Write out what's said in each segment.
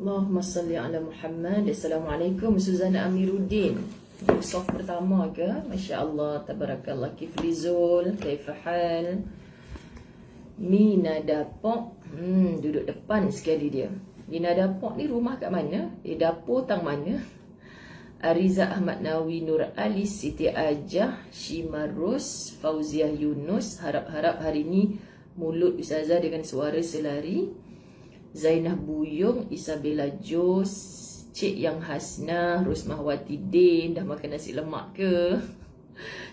Allahumma salli ala Muhammad. Assalamualaikum, Suzana Amiruddin. Soft pertama ke? Masya Allah, tabarakallah. Kifli Zul, kaifahal? Mina Dapok. Duduk depan sekali dia. Mina Dapok ni rumah kat mana? Dapur tang mana? Ariza Ahmad Nawi, Nur Ali, Siti Ajah, Shimarus, Fauziah Yunus. Harap-harap hari ni mulut Ustazah dengan suara selari. Zainah Buyung, Isabella Jos, Cik Yang Hasnah, Rusmahwati Din. Dah makan nasi lemak ke?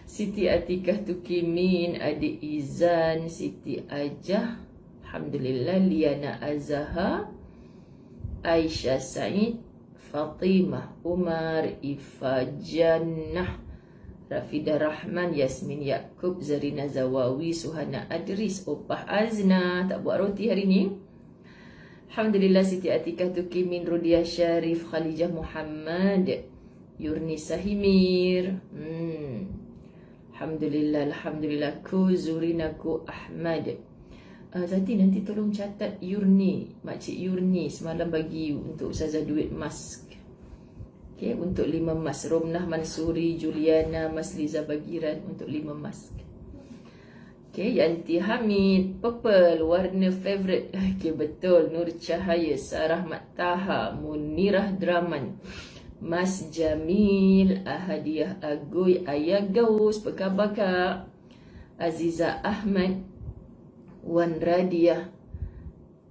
Siti Atikah Tukimin, Adik Izan, Siti Ajah, Alhamdulillah. Liana Azaha, Aisyah Said, Fatimah Umar, Ifa Jannah, Rafidah Rahman, Yasmin Yaakob, Zarina Zawawi, Suhana Adris, Opah Azna. Tak buat roti hari ni. Alhamdulillah. Siti Atikah Tukimin, Rudiah Syarif, Khalijah Muhammad, Yurni Sahimir. Alhamdulillah, Alhamdulillah. Ku Zurinaku Ahmad. Zati nanti tolong catat Yurni, Makcik Yurni semalam bagi untuk Ustazah duit mask. Okay, untuk 5 mask. Romnah Mansuri, Juliana, Masliza Bagiran untuk 5 mask. Okay, Yanti Hamid, purple, warna favorite. Okay, betul. Nur Cahaya, Sarah Mat Taha, Munirah Draman, Mas Jamil, Ahadiah Agoy, Ayah Gaus, apa khabar Kak? Aziza Ahmad, Wan Radiah,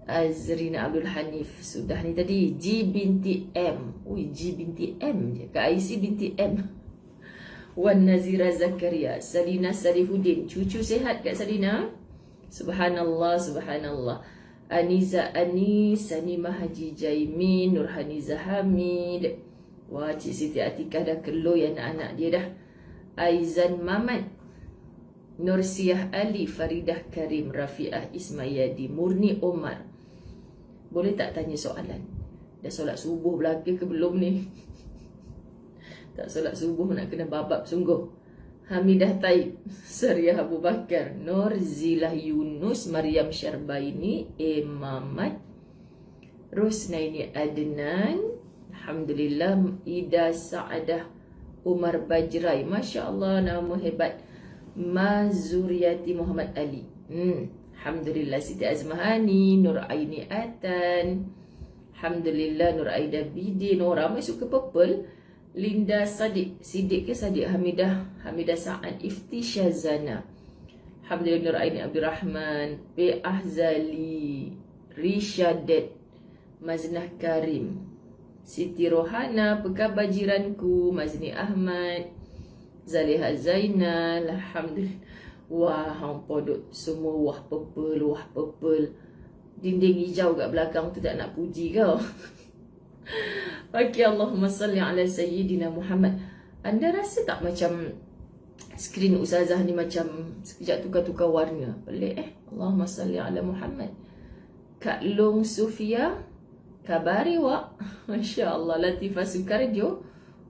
Azrina Abdul Hanif. Sudah ni tadi. G binti M. Ui, G binti M je. Kak Aisyah binti M. Wan Nazira Zakaria, Salina Salihuddin. Cucu sehat Kak Salina? Subhanallah, subhanallah. Aniza Anis, Sanimah Haji Jaimin, Nurhaniza Hamid. Wah, Cik Siti Atikah dah keloy anak-anak dia dah. Aizan Mamat, Nursiah Ali, Faridah Karim, Rafiah Ismayadi, Murni Omar. Boleh tak tanya soalan? Dah solat subuh belaka ke belum ni? Tak solat subuh nak kena babak sungguh. Hamidah Taib, Sariah Abu Bakar, Nur Zilah Yunus, Maryam Syarbaini, Mamat, Rosnaini Adnan. Alhamdulillah. Ida Saadah Umar Bajrai, Masya Allah, nama hebat. Mazuriati Muhammad Ali. Alhamdulillah. Siti Azmahani, Nur Aini Atan. Alhamdulillah. Nur Aida Bidin. Oh, ramai suka purple. Linda Sadiq, Sidik ke Sadiq? Hamidah Sa'ad, Ifti Syazana. Alhamdulillah. Nur Aini Abdul Rahman, P. Ahzali, Rishadet, Maznah Karim, Siti Rohana, Pekab Bajiranku, Mazni Ahmad, Zaliha Zainal. Alhamdulillah. Wah, hampa duk semua wah purple. Dinding hijau kat belakang tu tak nak puji kau. Okey, Allahumma salli ala Sayyidina Muhammad. Anda rasa tak macam skrin Ustazah ni macam sekejap tukar-tukar warna? Pelik Allahumma salli ala Muhammad. Kak Long Sufia, kabari wak. Masya Allah. Latifah Sukarjo,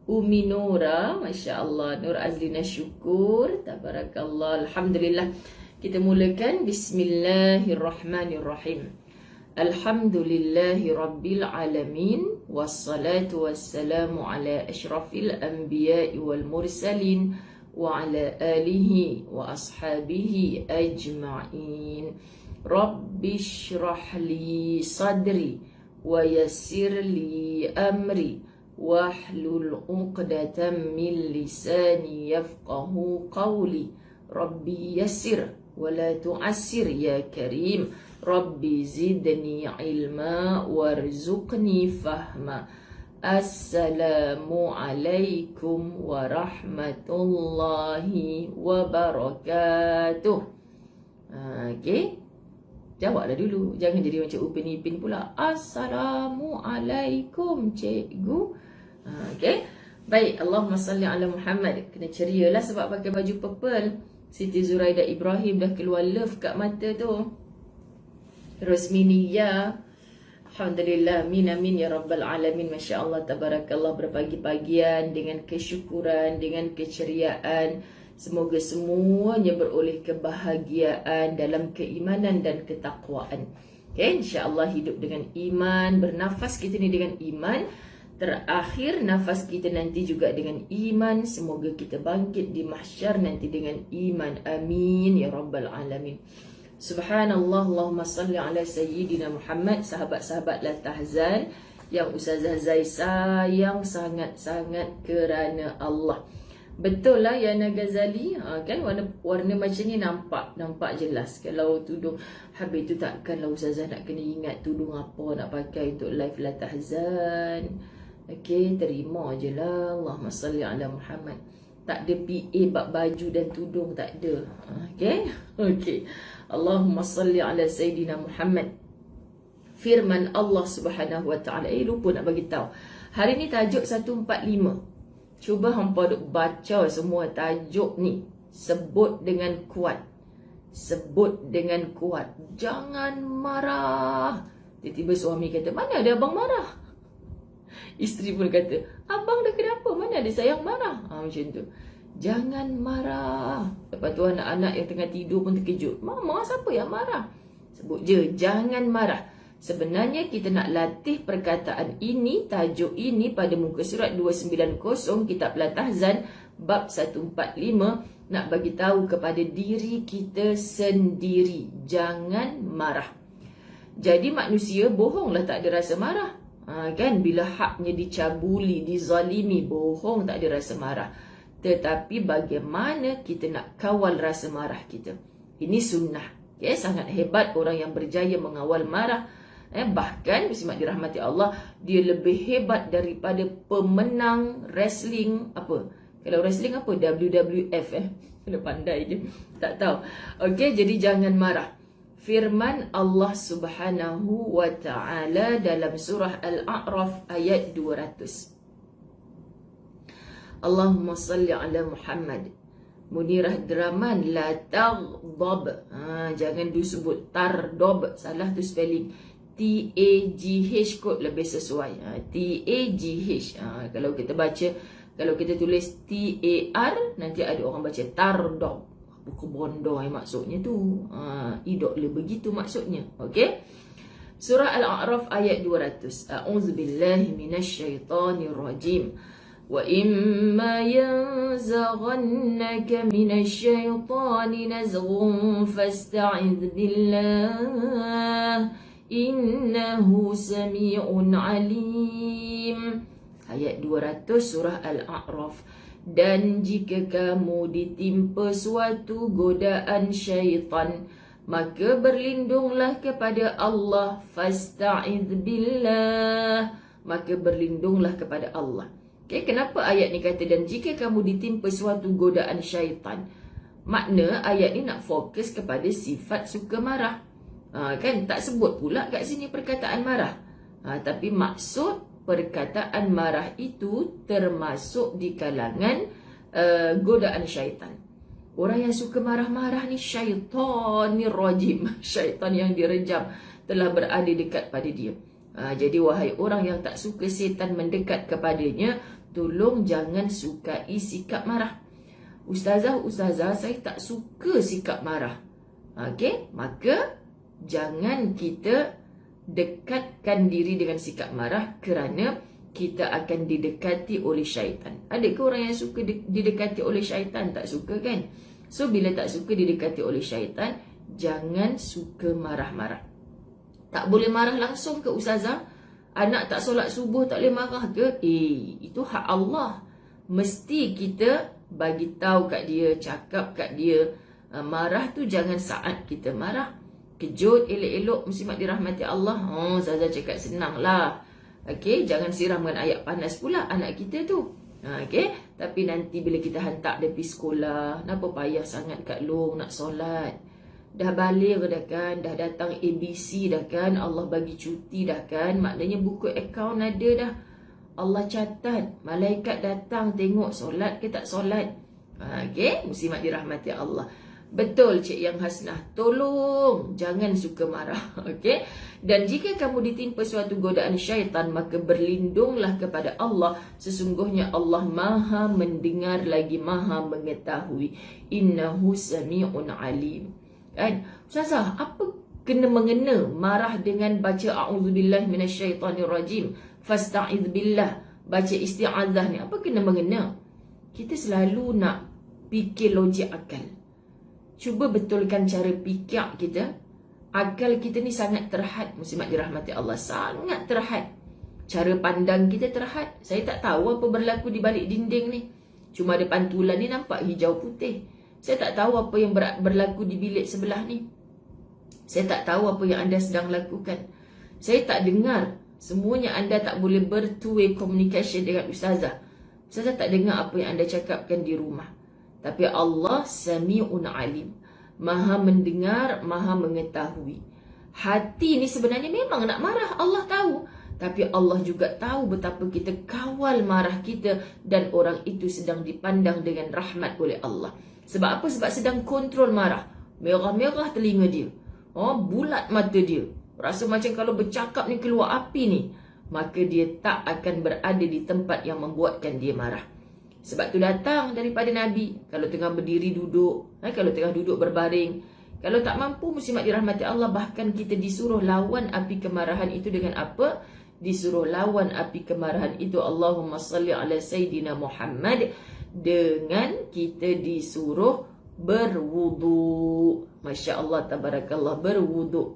Umi Nora, Masya Allah. Nur Azlina Syukur, tabarakallah. Alhamdulillah. Kita mulakan. Bismillahirrahmanirrahim. Alhamdulillahi Rabbil Alamin. Wassalatu wassalamu ala ashrafil anbiya'i wal mursalin wa ala alihi wa ashabihi ajma'in. Rabbi shrah li sadri wa yassir li amri wahlul uqdatan min lisani yafqahu qawli. Rabbi yassir wa la tu'assir ya karim. Rabbi zidni ilma warzuqni fahma. Assalamu alaikum warahmatullahi wabarakatuh. Okay, jawablah dulu. Jangan jadi macam Upin Ipin pula. Assalamualaikum cikgu. Okay, baik. Allahumma salli ala Muhammad. Kena ceria lah sebab pakai baju purple. Siti Zuraida Ibrahim dah keluar love kat mata tu. Rosminiya, alhamdulillah, amin ya rabbal alamin. Masya Allah, tabarakallah. Berpagi-pagian dengan kesyukuran, dengan keceriaan. Semoga semuanya beroleh kebahagiaan dalam keimanan dan ketakwaan. Okay, insya-Allah hidup dengan iman, bernafas kita ni dengan iman, terakhir nafas kita nanti juga dengan iman. Semoga kita bangkit di mahsyar nanti dengan iman. Amin ya rabbal alamin. Subhanallah, Allahumma salli ala sayyidina Muhammad. Sahabat-sahabat La Tahzan yang Ustazah Zai sayang sangat-sangat kerana Allah. Betul lah Yana Ghazali, kan warna macam ni nampak jelas. Kalau tudung habis tu takkanlah Ustazah nak kena ingat tudung apa nak pakai untuk live La Tahzan. Okey, terima je lah. Allahumma salli ala Muhammad. Tak ada PA bab baju dan tudung, tak ada. Okey. Allahumma salli ala Sayyidina Muhammad. Firman Allah Subhanahu wa taala. Lupa nak bagi tahu. Hari ni tajuk 145. Cuba hampa duk baca semua tajuk ni. Sebut dengan kuat. Sebut dengan kuat. Jangan marah. Tiba-tiba suami kata, mana ada abang marah? Isteri pun kata, abang dah kenapa? Mana ada sayang marah? Macam tu. Jangan marah. Lepas tu anak-anak yang tengah tidur pun terkejut. Mama, siapa yang marah? Sebut je, jangan marah. Sebenarnya kita nak latih perkataan ini, tajuk ini pada muka surat 290 kitab La Tahzan bab 145, nak bagi tahu kepada diri kita sendiri, jangan marah. Jadi manusia bohonglah tak ada rasa marah. Kan bila haknya dicabuli, dizalimi, bohong tak ada rasa marah. Tetapi bagaimana kita nak kawal rasa marah kita? Ini sunnah. Sangat hebat orang yang berjaya mengawal marah. Bahkan muslimat dirahmati Allah, dia lebih hebat daripada pemenang wrestling apa? Kalau wrestling apa? WWF Kena pandai je. Tak tahu. Okey, jadi jangan marah. Firman Allah Subhanahu wa taala dalam surah Al-A'raf ayat 200. Allahumma salli ala Muhammad. Munirah Draman, la taghdab. Jangan disebut tardab, salah tu spelling. T-A-G-H kot lebih sesuai. T-A-G-H. Kalau kita baca, kalau kita tulis T-A-R, nanti ada orang baca tardab. Buku bondo maksudnya tu. Idok le begitu maksudnya. Okey. Surah Al-A'raf ayat 200. A'udzubillahi minasyaitonir rajim. Wa imma yanzaghannaka minasyaitani nazghun fasta'iz billah. Innahu sami'un alim. Ayat 200 surah Al-A'raf. Dan jika kamu ditimpa suatu godaan syaitan, maka berlindunglah kepada Allah. Fasta'iz billah. Maka berlindunglah kepada Allah. Kenapa ayat ni kata dan jika kamu ditimpa suatu godaan syaitan? Makna ayat ni nak fokus kepada sifat suka marah. Kan tak sebut pula kat sini perkataan marah. Tapi maksud perkataan marah itu termasuk di kalangan godaan syaitan. Orang yang suka marah-marah ni syaitanir rajim. Syaitan yang direjam telah berada dekat pada dia. Jadi wahai orang yang tak suka syaitan mendekat kepadanya, tolong jangan sukai sikap marah. Ustazah, saya tak suka sikap marah. Maka jangan kita dekatkan diri dengan sikap marah kerana kita akan didekati oleh syaitan. Adakah orang yang suka didekati oleh syaitan? Tak suka kan? So bila tak suka didekati oleh syaitan, jangan suka marah-marah. Tak boleh marah langsung ke ustazah? Anak tak solat subuh tak boleh marah ke? Itu hak Allah. Mesti kita bagi tahu kat dia, cakap kat dia. Marah tu jangan saat kita marah. Kejut elok-elok muslimat dirahmati Allah. Ustazah cakap senang lah. Jangan siram dengan ayat panas pula anak kita tu. Tapi nanti bila kita hantar dia pergi sekolah, kenapa payah sangat kat long nak solat? Dah balik dah kan, dah datang ABC dah kan, Allah bagi cuti dah kan, maknanya buku akaun ada dah. Allah catat, malaikat datang tengok solat ke tak solat. Muslimat dirahmati Allah. Betul Cik Yang Hasnah, tolong jangan suka marah. Dan jika kamu ditimpa suatu godaan syaitan, maka berlindunglah kepada Allah. Sesungguhnya Allah Maha mendengar lagi Maha mengetahui. Innahu sami'un alim. Ustazah, apa kena mengena marah dengan baca a'udzubillahi minasyaitonirrajim, fasta'idz billah, baca isti'adzah ni, apa kena mengena? Kita selalu nak fikir logik akal. Cuba betulkan cara fikir kita. Akal kita ni sangat terhad, muslimat dirahmati Allah, sangat terhad. Cara pandang kita terhad. Saya tak tahu apa berlaku di balik dinding ni. Cuma ada pantulan ni nampak hijau putih. Saya tak tahu apa yang berlaku di bilik sebelah ni. Saya tak tahu apa yang anda sedang lakukan. Saya tak dengar. Semuanya anda tak boleh ber-two-way communication dengan ustazah. Ustazah tak dengar apa yang anda cakapkan di rumah. Tapi Allah Sami'un Alim. Maha mendengar, maha mengetahui. Hati ni sebenarnya memang nak marah, Allah tahu. Tapi Allah juga tahu betapa kita kawal marah kita dan orang itu sedang dipandang dengan rahmat oleh Allah. Sebab apa? Sebab sedang kontrol marah. Merah-merah telinga dia. Bulat mata dia. Rasa macam kalau bercakap ni keluar api ni. Maka dia tak akan berada di tempat yang membuatkan dia marah. Sebab tu datang daripada Nabi. Kalau tengah berdiri duduk, kalau tengah duduk berbaring, kalau tak mampu, muslimat dirahmati Allah, bahkan kita disuruh lawan api kemarahan itu dengan apa? Disuruh lawan api kemarahan itu, Allahumma salli ala Sayyidina Muhammad, dengan kita disuruh berwudu. Masya Allah, tabarakallah, berwudu.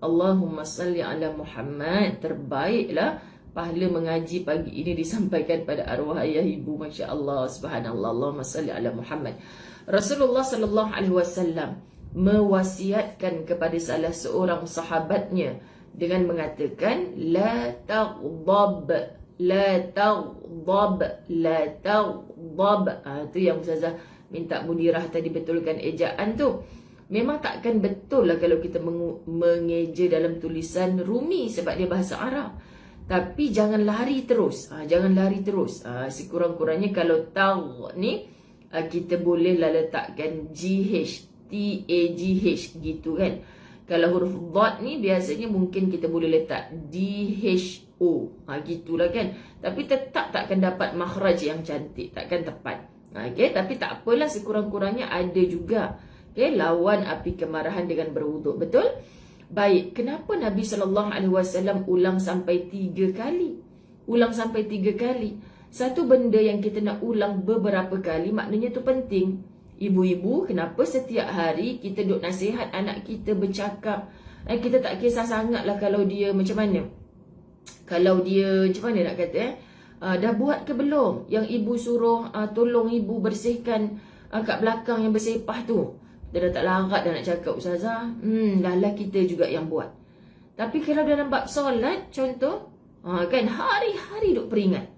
Allahumma salli ala Muhammad. Terbaiklah pahala mengaji pagi ini disampaikan pada arwah ayah ibu. Masya Allah, subhanallah. Allahumma salli ala Muhammad. Rasulullah sallallahu alaihi wasallam mewasiatkan kepada salah seorang sahabatnya dengan mengatakan, la taghdab, la taghdab, la taghdab. Itu yang Ustazah minta Munirah tadi betulkan ejaan tu. Memang takkan betul lah kalau kita mengeja dalam tulisan Rumi sebab dia bahasa Arab. Tapi jangan lari terus. Jangan lari terus. Sekurang-kurangnya kalau tag ni, kita bolehlah letakkan GH, TAGH gitu kan. Kalau huruf dot ni biasanya mungkin kita boleh letak DHO. Gitulah kan. Tapi tetap takkan dapat makhraj yang cantik. Takkan tepat. Okay? Tapi tak apalah, sekurang-kurangnya ada juga. Okay? Lawan api kemarahan dengan berwuduk. Betul? Baik, kenapa Nabi SAW ulang sampai 3 kali? Ulang sampai 3 kali. Satu benda yang kita nak ulang beberapa kali, maknanya tu penting. Ibu-ibu, kenapa setiap hari kita duk nasihat anak kita bercakap? Kita tak kisah sangat lah kalau dia macam mana. Kalau dia macam mana nak kata dah buat ke belum? Yang ibu suruh tolong ibu bersihkan kat belakang yang bersepah tu. Dia dah tak larat dah nak cakap, Ustazah, dah lah kita juga yang buat. Tapi kalau dalam bab solat, contoh, kan hari-hari duk peringat.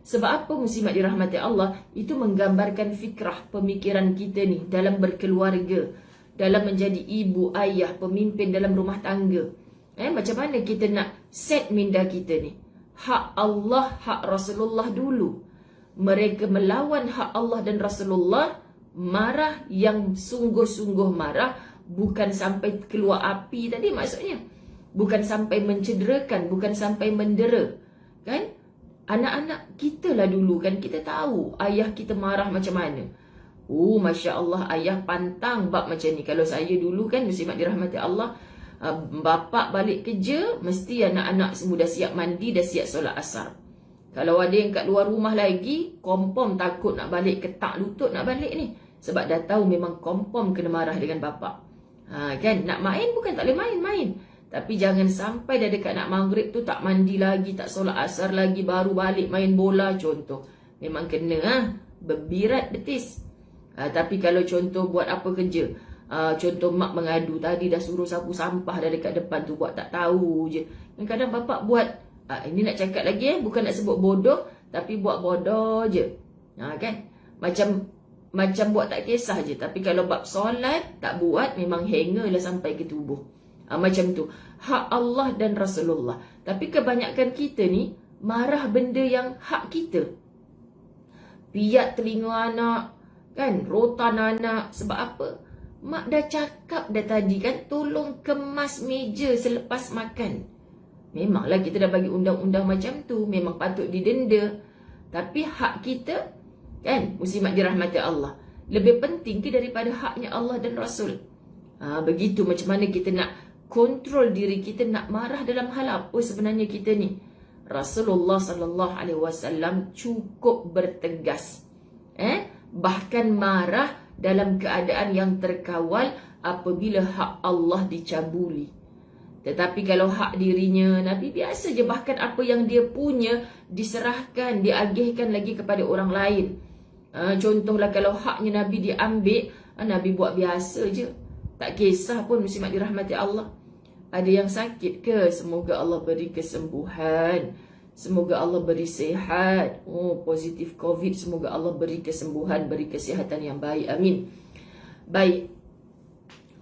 Sebab apa, muslimat dirahmati Allah? Itu menggambarkan fikrah pemikiran kita ni dalam berkeluarga, dalam menjadi ibu, ayah, pemimpin dalam rumah tangga. Macam mana kita nak set minda kita ni? Hak Allah, hak Rasulullah dulu. Mereka melawan hak Allah dan Rasulullah, marah yang sungguh-sungguh marah, bukan sampai keluar api tadi maksudnya. Bukan sampai mencederakan, bukan sampai mendera. Kan? Anak-anak kita lah dulu kan, kita tahu ayah kita marah macam mana. Masya Allah, ayah pantang bab macam ni. Kalau saya dulu kan, muslimat dirahmati Allah, bapak balik kerja, mesti anak-anak semua dah siap mandi, dah siap solat asar. Kalau ada yang kat luar rumah lagi, kompom takut nak balik, ketak lutut nak balik ni. Sebab dah tahu memang kompom kena marah dengan bapak. Kan, nak main bukan tak boleh main-main. Tapi jangan sampai dah dekat nak maghrib tu tak mandi lagi, tak solat asar lagi, baru balik main bola contoh. Memang kena berbirat betis. Tapi kalau contoh buat apa kerja, contoh mak mengadu tadi dah suruh sapu sampah dah dekat depan tu, buat tak tahu je. Kadang-kadang bapak buat, ini nak cakap lagi bukan nak sebut bodoh, tapi buat bodoh je. Kan? Macam buat tak kisah je. Tapi kalau bab solat tak buat, memang hanger lah sampai ke tubuh. Macam tu. Hak Allah dan Rasulullah. Tapi kebanyakan kita ni marah benda yang hak kita. Piat telinga anak, kan? Rotan anak. Sebab apa? Mak dah cakap dah tadi kan, tolong kemas meja selepas makan. Memanglah kita dah bagi undang-undang macam tu, memang patut didenda. Tapi hak kita, kan, muslimat dirahmati Allah, lebih penting ke daripada haknya Allah dan Rasul. Begitu macam mana kita nak kontrol diri kita nak marah dalam hal apa sebenarnya kita ni. Rasulullah sallallahu alaihi wasallam cukup bertegas. Bahkan marah dalam keadaan yang terkawal apabila hak Allah dicabuli. Tetapi kalau hak dirinya, Nabi biasa je, bahkan apa yang dia punya diserahkan, diagihkan lagi kepada orang lain. Contohlah kalau haknya Nabi diambil, Nabi buat biasa je, tak kisah pun. Muslimat dirahmati Allah. Ada yang sakit ke? Semoga Allah beri kesembuhan, semoga Allah beri sihat. Positif COVID, semoga Allah beri kesembuhan, beri kesihatan yang baik. Amin. Baik.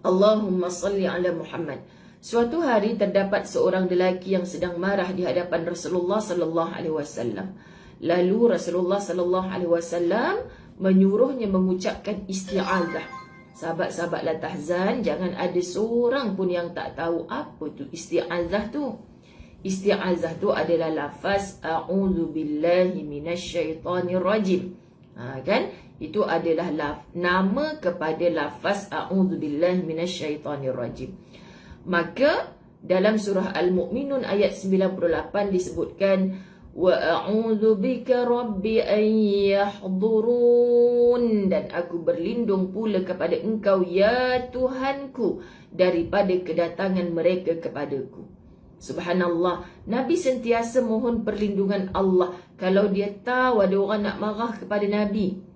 Allahumma salli ala Muhammad. Suatu hari terdapat seorang lelaki yang sedang marah di hadapan Rasulullah sallallahu alaihi wasallam. Lalu Rasulullah sallallahu alaihi wasallam menyuruhnya mengucapkan isti'azah. Sahabat-sahabat la tahzan, jangan ada seorang pun yang tak tahu apa tu isti'azah tu. Isti'azah tu adalah lafaz a'udzu billahi minasyaitonir rajim. Kan? Itu adalah nama kepada lafaz a'udzu billahi minasyaitonir rajim. Maka dalam surah Al-Mu'minun ayat 98 disebutkan wa a'udzu bika rabbi an yahdurun, dan aku berlindung pula kepada engkau ya Tuhanku daripada kedatangan mereka kepadaku. Subhanallah, Nabi sentiasa mohon perlindungan Allah kalau dia tahu ada orang nak marah kepada Nabi.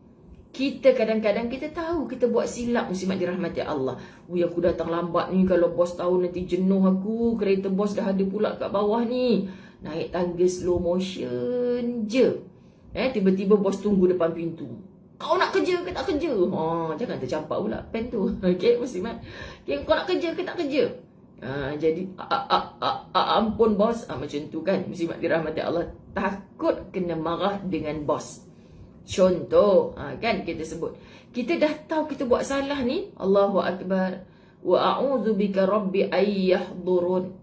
Kita kadang-kadang kita tahu kita buat silap, muslimat dirahmati Allah. Aku datang lambat ni, kalau bos tahu nanti jenuh aku, kereta bos dah ada pula kat bawah ni. Naik tangga slow motion je. Tiba-tiba bos tunggu depan pintu. Kau nak kerja ke tak kerja? Jangan tercampak pula pen tu. Okey muslimat. Kau nak kerja ke tak kerja? Jadi ampun bos, macam tu kan, muslimat dirahmati Allah. Takut kena marah dengan bos. Contoh, kan kita sebut, kita dah tahu kita buat salah ni, Allahu Akbar, wa a'udzu bika rabbi ay yahdurun.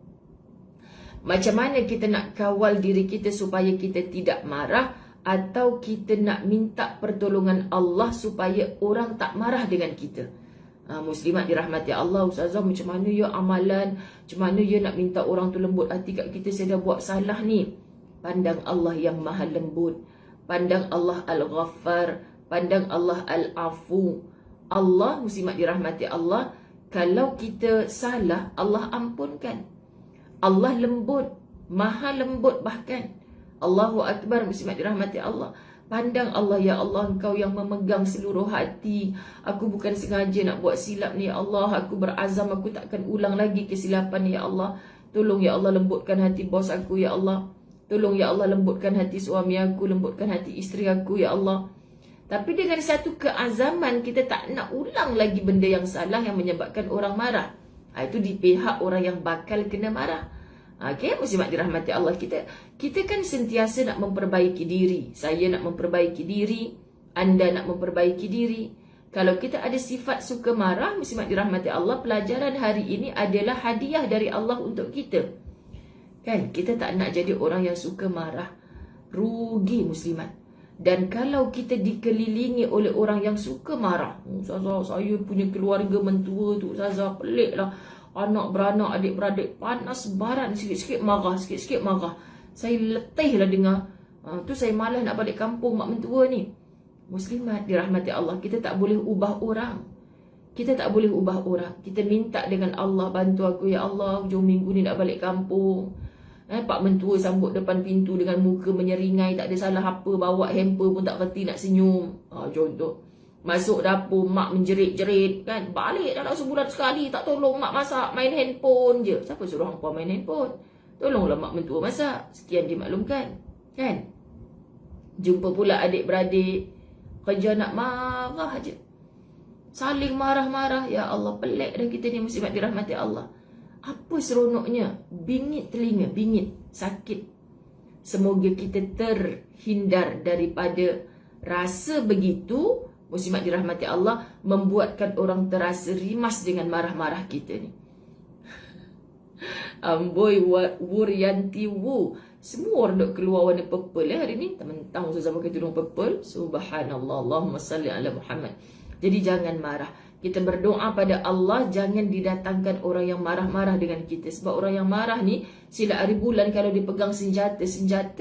Macam mana kita nak kawal diri kita supaya kita tidak marah, atau kita nak minta pertolongan Allah supaya orang tak marah dengan kita? Muslimat dirahmati Allah, Ustazah macam mana ya amalan, macam mana ya nak minta orang tu lembut hati kat kita, saya dah buat salah ni. Pandang Allah yang maha lembut, pandang Allah Al-Ghaffar, pandang Allah Al-Afu. Allah, muslimat dirahmati Allah, kalau kita salah, Allah ampunkan. Allah lembut, maha lembut bahkan. Allahu Akbar, muslimat dirahmati Allah. Pandang Allah, ya Allah, Engkau yang memegang seluruh hati. Aku bukan sengaja nak buat silap ni, ya Allah. Aku berazam, aku takkan ulang lagi kesilapan ni, ya Allah. Tolong, ya Allah, lembutkan hati bos aku, ya Allah. Tolong, ya Allah, lembutkan hati suami aku, lembutkan hati isteri aku, ya Allah. Tapi dengan satu keazaman, kita tak nak ulang lagi benda yang salah yang menyebabkan orang marah. Itu di pihak orang yang bakal kena marah. Okay, muslimat dirahmati Allah, kita kan sentiasa nak memperbaiki diri. Saya nak memperbaiki diri, anda nak memperbaiki diri. Kalau kita ada sifat suka marah, muslimat dirahmati Allah, pelajaran hari ini adalah hadiah dari Allah untuk kita. Kan, kita tak nak jadi orang yang suka marah. Rugi muslimat. Dan kalau kita dikelilingi oleh orang yang suka marah, Ustazah, saya punya keluarga mentua tu, Ustazah, pelik lah. Anak beranak, adik beradik, panas baran, sikit-sikit marah, sikit-sikit marah. Saya letih lah dengar. Tu saya malas nak balik kampung mak mentua ni. Muslimat dirahmati Allah, kita tak boleh ubah orang. Kita tak boleh ubah orang. Kita minta dengan Allah, bantu aku ya Allah, hujung minggu ni nak balik kampung. Pak mentua sambut depan pintu dengan muka menyeringai, tak ada salah apa, bawa hamper pun tak reti nak senyum. Contoh. Masuk dapur, mak menjerit-jerit kan. Balik dalam sebulan sekali, tak tolong mak masak, main handphone je. Siapa suruh hangpa main handphone? Tolonglah mak mentua masak. Sekian dimaklumkan. Kan? Jumpa pula adik-beradik, kerja nak marah je. Saling marah-marah. Ya Allah, pelik dah kita ni, muslimat dirahmati Allah. Apa seronoknya? Bingit telinga, bingit, sakit. Semoga kita terhindar daripada rasa begitu, muslimat dirahmati Allah, membuatkan orang terasa rimas dengan marah-marah kita ni. Amboi Wuryanti Wu, semua orang duk keluar warna purple hari ni. Mentang Ustazah pakai tudung purple. Subhanallah, Allahumma salli ala Muhammad. Jadi jangan marah. Kita berdoa pada Allah jangan didatangkan orang yang marah-marah dengan kita. Sebab orang yang marah ni sila hari bulan kalau dia pegang senjata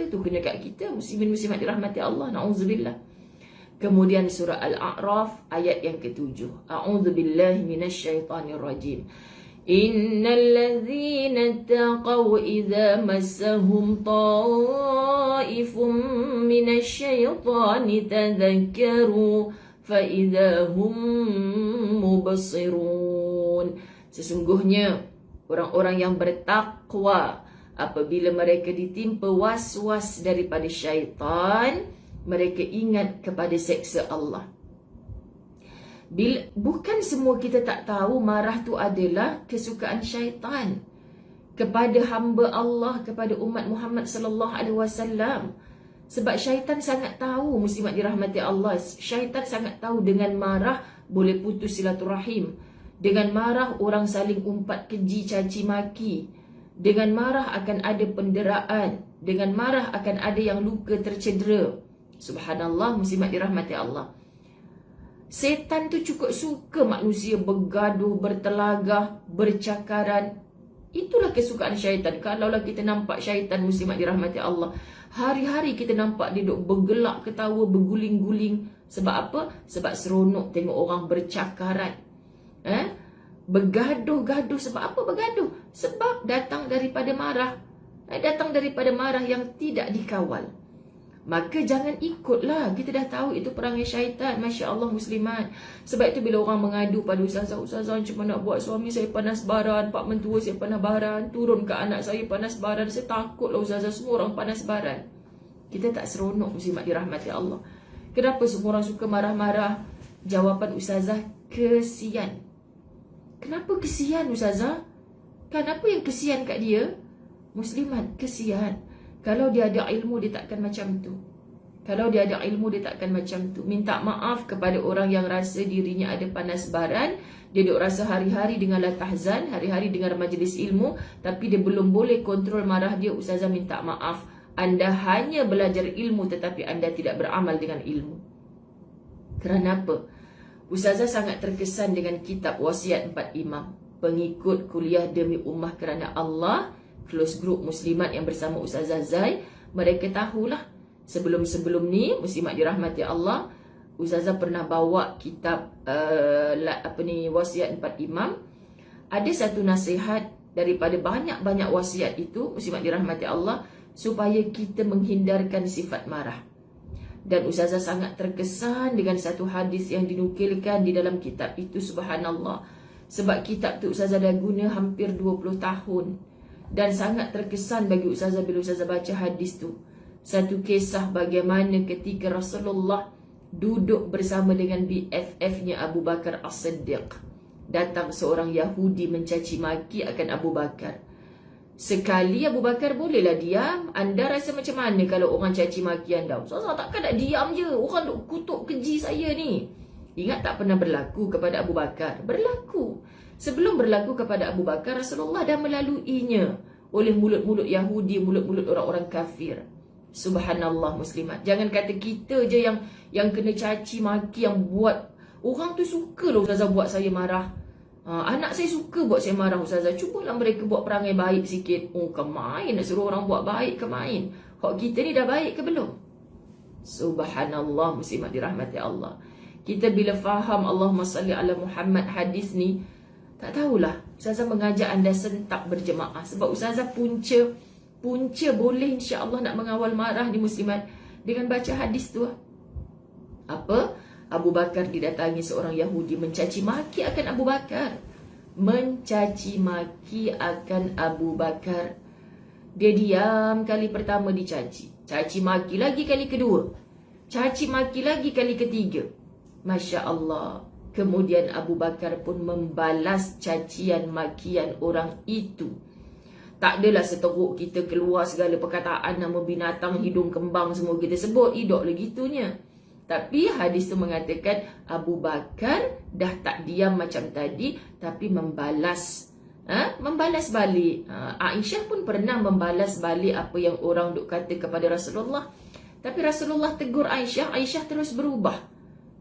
tu kena kat kita. Muslimin muslimat dirahmati Allah. Na'udzubillah. Kemudian surah Al-A'raf ayat yang ke-7. A'udzubillahi minasyaitanirrajim. Innal ladzina taqaw idza massahum ta'ifum minasyaitani tadhakkaru فَإِذَا هُمْ مُبَصِّرُونَ. Sesungguhnya orang-orang yang bertakwa apabila mereka ditimpa was-was daripada syaitan, mereka ingat kepada seksa Allah. Bukan semua kita tak tahu marah tu adalah kesukaan syaitan kepada hamba Allah, kepada umat Muhammad sallallahu alaihi wasallam. Sebab syaitan sangat tahu, muslimat dirahmati Allah, syaitan sangat tahu dengan marah boleh putus silaturahim. Dengan marah orang saling umpat keji, caci maki. Dengan marah akan ada penderaan. Dengan marah akan ada yang luka tercedera. Subhanallah, muslimat dirahmati Allah. Setan tu cukup suka manusia bergaduh, bertelagah, bercakaran. Itulah kesukaan syaitan. Kalaulah kita nampak syaitan, muslimat dirahmati Allah, hari-hari kita nampak dia duk bergelak, ketawa, berguling-guling. Sebab apa? Sebab seronok tengok orang bercakaran. Bergaduh-gaduh. Sebab apa bergaduh? Sebab datang daripada marah. Datang daripada marah yang tidak dikawal. Maka jangan ikutlah. Kita dah tahu itu perangai syaitan. Masya Allah muslimat. Sebab itu bila orang mengadu pada ustazah cuma nak buat suami saya panas baran, pak mentua saya panas baran, turun ke anak saya panas baran, saya takutlah ustazah, semua orang panas baran. Kita tak seronok muslimat dirahmati Allah. Kenapa semua orang suka marah-marah? Jawapan ustazah, kesian. Kenapa kesian ustazah? Kenapa yang kesian kat dia? Muslimat, kesian. Kalau dia ada ilmu, dia takkan macam tu. Kalau dia ada ilmu, dia takkan macam tu. Minta maaf kepada orang yang rasa dirinya ada panas baran. Dia duk rasa hari-hari dengar tahzan, hari-hari dengar majlis ilmu, tapi dia belum boleh kontrol marah dia. Ustazah minta maaf. Anda hanya belajar ilmu tetapi anda tidak beramal dengan ilmu. Kerana apa? Ustazah sangat terkesan dengan kitab Wasiat 4 Imam. Pengikut kuliah demi ummah kerana Allah, close group muslimat yang bersama Ustazah Zai, mereka tahulah sebelum-sebelum ni, muslimat dirahmati Allah, Ustazah pernah bawa kitab Wasiat 4 Imam. Ada satu nasihat daripada banyak-banyak wasiat itu, muslimat dirahmati Allah, supaya kita menghindarkan sifat marah. Dan Ustazah sangat terkesan dengan satu hadis yang dinukilkan di dalam kitab itu, subhanallah. Sebab kitab tu Ustazah dah guna hampir 20 tahun. Dan sangat terkesan bagi Ustazah bila Ustazah baca hadis tu. Satu kisah bagaimana ketika Rasulullah duduk bersama dengan BFF-nya Abu Bakar As-Siddiq. Datang seorang Yahudi mencaci maki akan Abu Bakar. Sekali Abu Bakar bolehlah diam. Anda rasa macam mana kalau orang caci maki anda? Ustazah takkan nak diam je. Orang duk kutuk keji saya ni. Ingat tak pernah berlaku kepada Abu Bakar? Berlaku. Sebelum berlaku kepada Abu Bakar, Rasulullah dah melaluinya oleh mulut-mulut Yahudi, mulut-mulut orang-orang kafir. Subhanallah muslimat. Jangan kata kita je yang kena caci maki, yang buat. Orang tu suka lah Ustazah buat saya marah. Anak saya suka buat saya marah Ustazah. Cubalah mereka buat perangai baik sikit. Oh, kemain nak suruh orang buat baik, kemain. Hak kita ni dah baik ke belum? Subhanallah muslimat dirahmati Allah. Kita bila faham Allahumma salli ala Muhammad hadis ni, tak tahulah, Ustazah mengajak anda sentak berjemaah. Sebab Ustazah punca boleh insya-Allah nak mengawal marah di muslimat dengan baca hadis tu. Apa? Abu Bakar didatangi seorang Yahudi mencaci maki akan Abu Bakar. Mencaci maki akan Abu Bakar. Dia diam kali pertama dicaci. Caci maki lagi kali kedua. Caci maki lagi kali ketiga. Masya Allah. Kemudian Abu Bakar pun membalas cacian makian orang itu. Tak adalah seteruk kita keluar segala perkataan nama binatang, hidung kembang semua kita sebut. Tidak lah gitunya. Tapi hadis tu mengatakan Abu Bakar dah tak diam macam tadi, tapi membalas. Membalas balik. Aisyah pun pernah membalas balik apa yang orang duk kata kepada Rasulullah. Tapi Rasulullah tegur Aisyah, Aisyah terus berubah.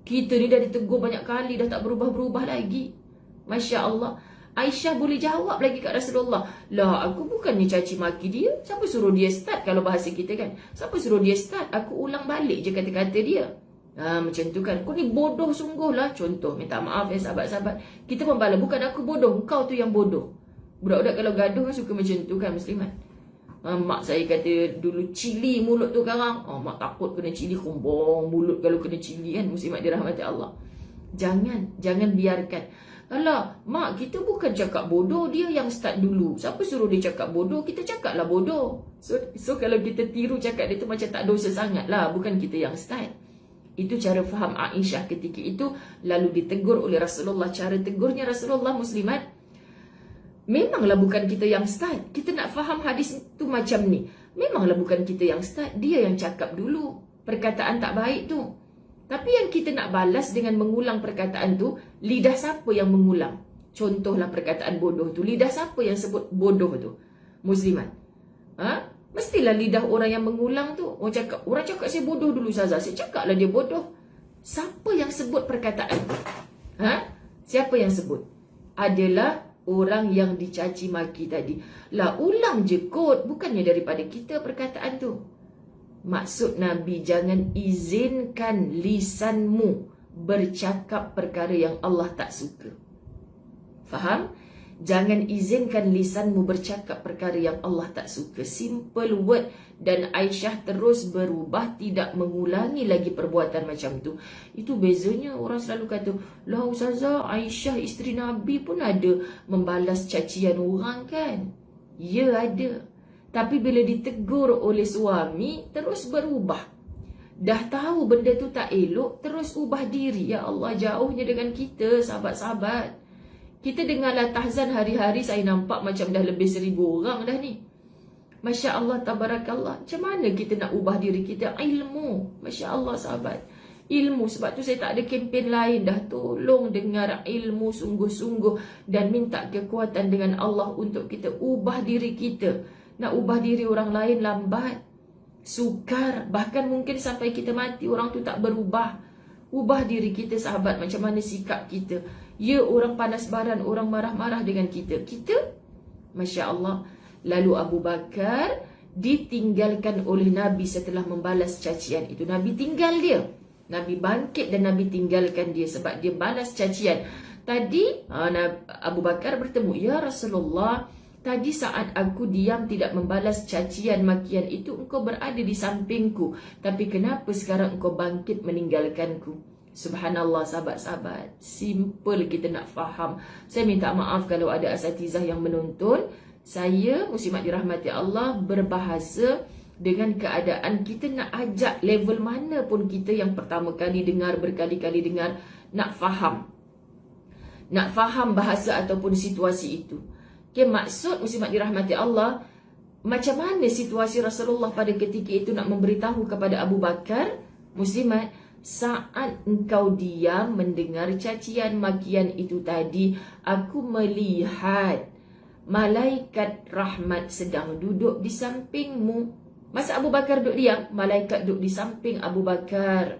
Kita ni dah ditegur banyak kali, dah tak berubah-berubah lagi. Masya Allah. Aisyah boleh jawab lagi kat Rasulullah, lah aku bukannya caci maki dia. Siapa suruh dia start, kalau bahasa kita kan, siapa suruh dia start? Aku ulang balik je kata-kata dia. Macam tu kan. Kau ni bodoh sungguh lah. Contoh, minta maaf ya sahabat-sahabat, kita membalas, bukan aku bodoh, kau tu yang bodoh. Budak-budak kalau gaduh kan suka macam tu kan muslimat. Mak saya kata dulu cili mulut tu sekarang. Mak takut kena cili, kumbang mulut kalau kena cili kan. Muslimat dirahmati Allah. Jangan biarkan. Alah, mak kita bukan cakap bodoh, dia yang start dulu. Siapa suruh dia cakap bodoh? Kita cakap lah bodoh. So kalau kita tiru cakap dia tu macam tak dosa sangat lah. Bukan kita yang start. Itu cara faham Aisyah ketika itu. Lalu ditegur oleh Rasulullah. Cara tegurnya Rasulullah muslimat, memanglah bukan kita yang start. Kita nak faham hadis tu macam ni. Memanglah bukan kita yang start. Dia yang cakap dulu perkataan tak baik tu. Tapi yang kita nak balas dengan mengulang perkataan tu, lidah siapa yang mengulang? Contohlah perkataan bodoh tu. Lidah siapa yang sebut bodoh tu? Muslimat. Mestilah lidah orang yang mengulang tu. Orang cakap saya bodoh dulu Ustazah. Saya cakaplah dia bodoh. Siapa yang sebut perkataan tu? Siapa yang sebut? Adalah orang yang dicaci maki tadi. Lah ulang je kot. Bukannya daripada kita perkataan tu. Maksud Nabi, jangan izinkan lisanmu bercakap perkara yang Allah tak suka. Faham? Jangan izinkan lisanmu bercakap perkara yang Allah tak suka. Simple word. Dan Aisyah terus berubah, tidak mengulangi lagi perbuatan macam tu. Itu bezanya. Orang selalu kata, lah Ustazah, Aisyah isteri Nabi pun ada membalas cacian orang kan? Ya ada. Tapi bila ditegur oleh suami, terus berubah. Dah tahu benda tu tak elok, terus ubah diri. Ya Allah, jauhnya dengan kita sahabat-sahabat. Kita dengarlah tahzan hari-hari, saya nampak macam dah lebih 1000 orang dah ni. Masya Allah, tabarakallah. Macam mana kita nak ubah diri kita? Ilmu. Masya Allah sahabat. Ilmu. Sebab tu saya tak ada kempen lain dah. Tolong dengar ilmu sungguh-sungguh. Dan minta kekuatan dengan Allah untuk kita ubah diri kita. Nak ubah diri orang lain lambat. Sukar. Bahkan mungkin sampai kita mati orang tu tak berubah. Ubah diri kita sahabat. Macam mana sikap kita. Ya, orang panas baran, orang marah-marah dengan kita. Kita, Masya Allah. Lalu Abu Bakar ditinggalkan oleh Nabi setelah membalas cacian itu. Nabi tinggal dia. Nabi bangkit dan Nabi tinggalkan dia sebab dia balas cacian. Tadi Abu Bakar bertemu, ya Rasulullah, tadi saat aku diam tidak membalas cacian makian itu, engkau berada di sampingku. Tapi kenapa sekarang engkau bangkit meninggalkanku? Subhanallah sahabat-sahabat. Simple kita nak faham. Saya minta maaf kalau ada asatizah yang menonton. Saya, muslimat dirahmati Allah, berbahasa dengan keadaan kita nak ajak level mana pun kita yang pertama kali dengar, berkali-kali dengar, nak faham. Nak faham bahasa ataupun situasi itu. Okay, maksud muslimat dirahmati Allah, macam mana situasi Rasulullah pada ketika itu nak memberitahu kepada Abu Bakar, muslimat, saat engkau diam mendengar cacian makian itu tadi, aku melihat malaikat rahmat sedang duduk di sampingmu. Masa Abu Bakar duduk diam, malaikat duduk di samping Abu Bakar.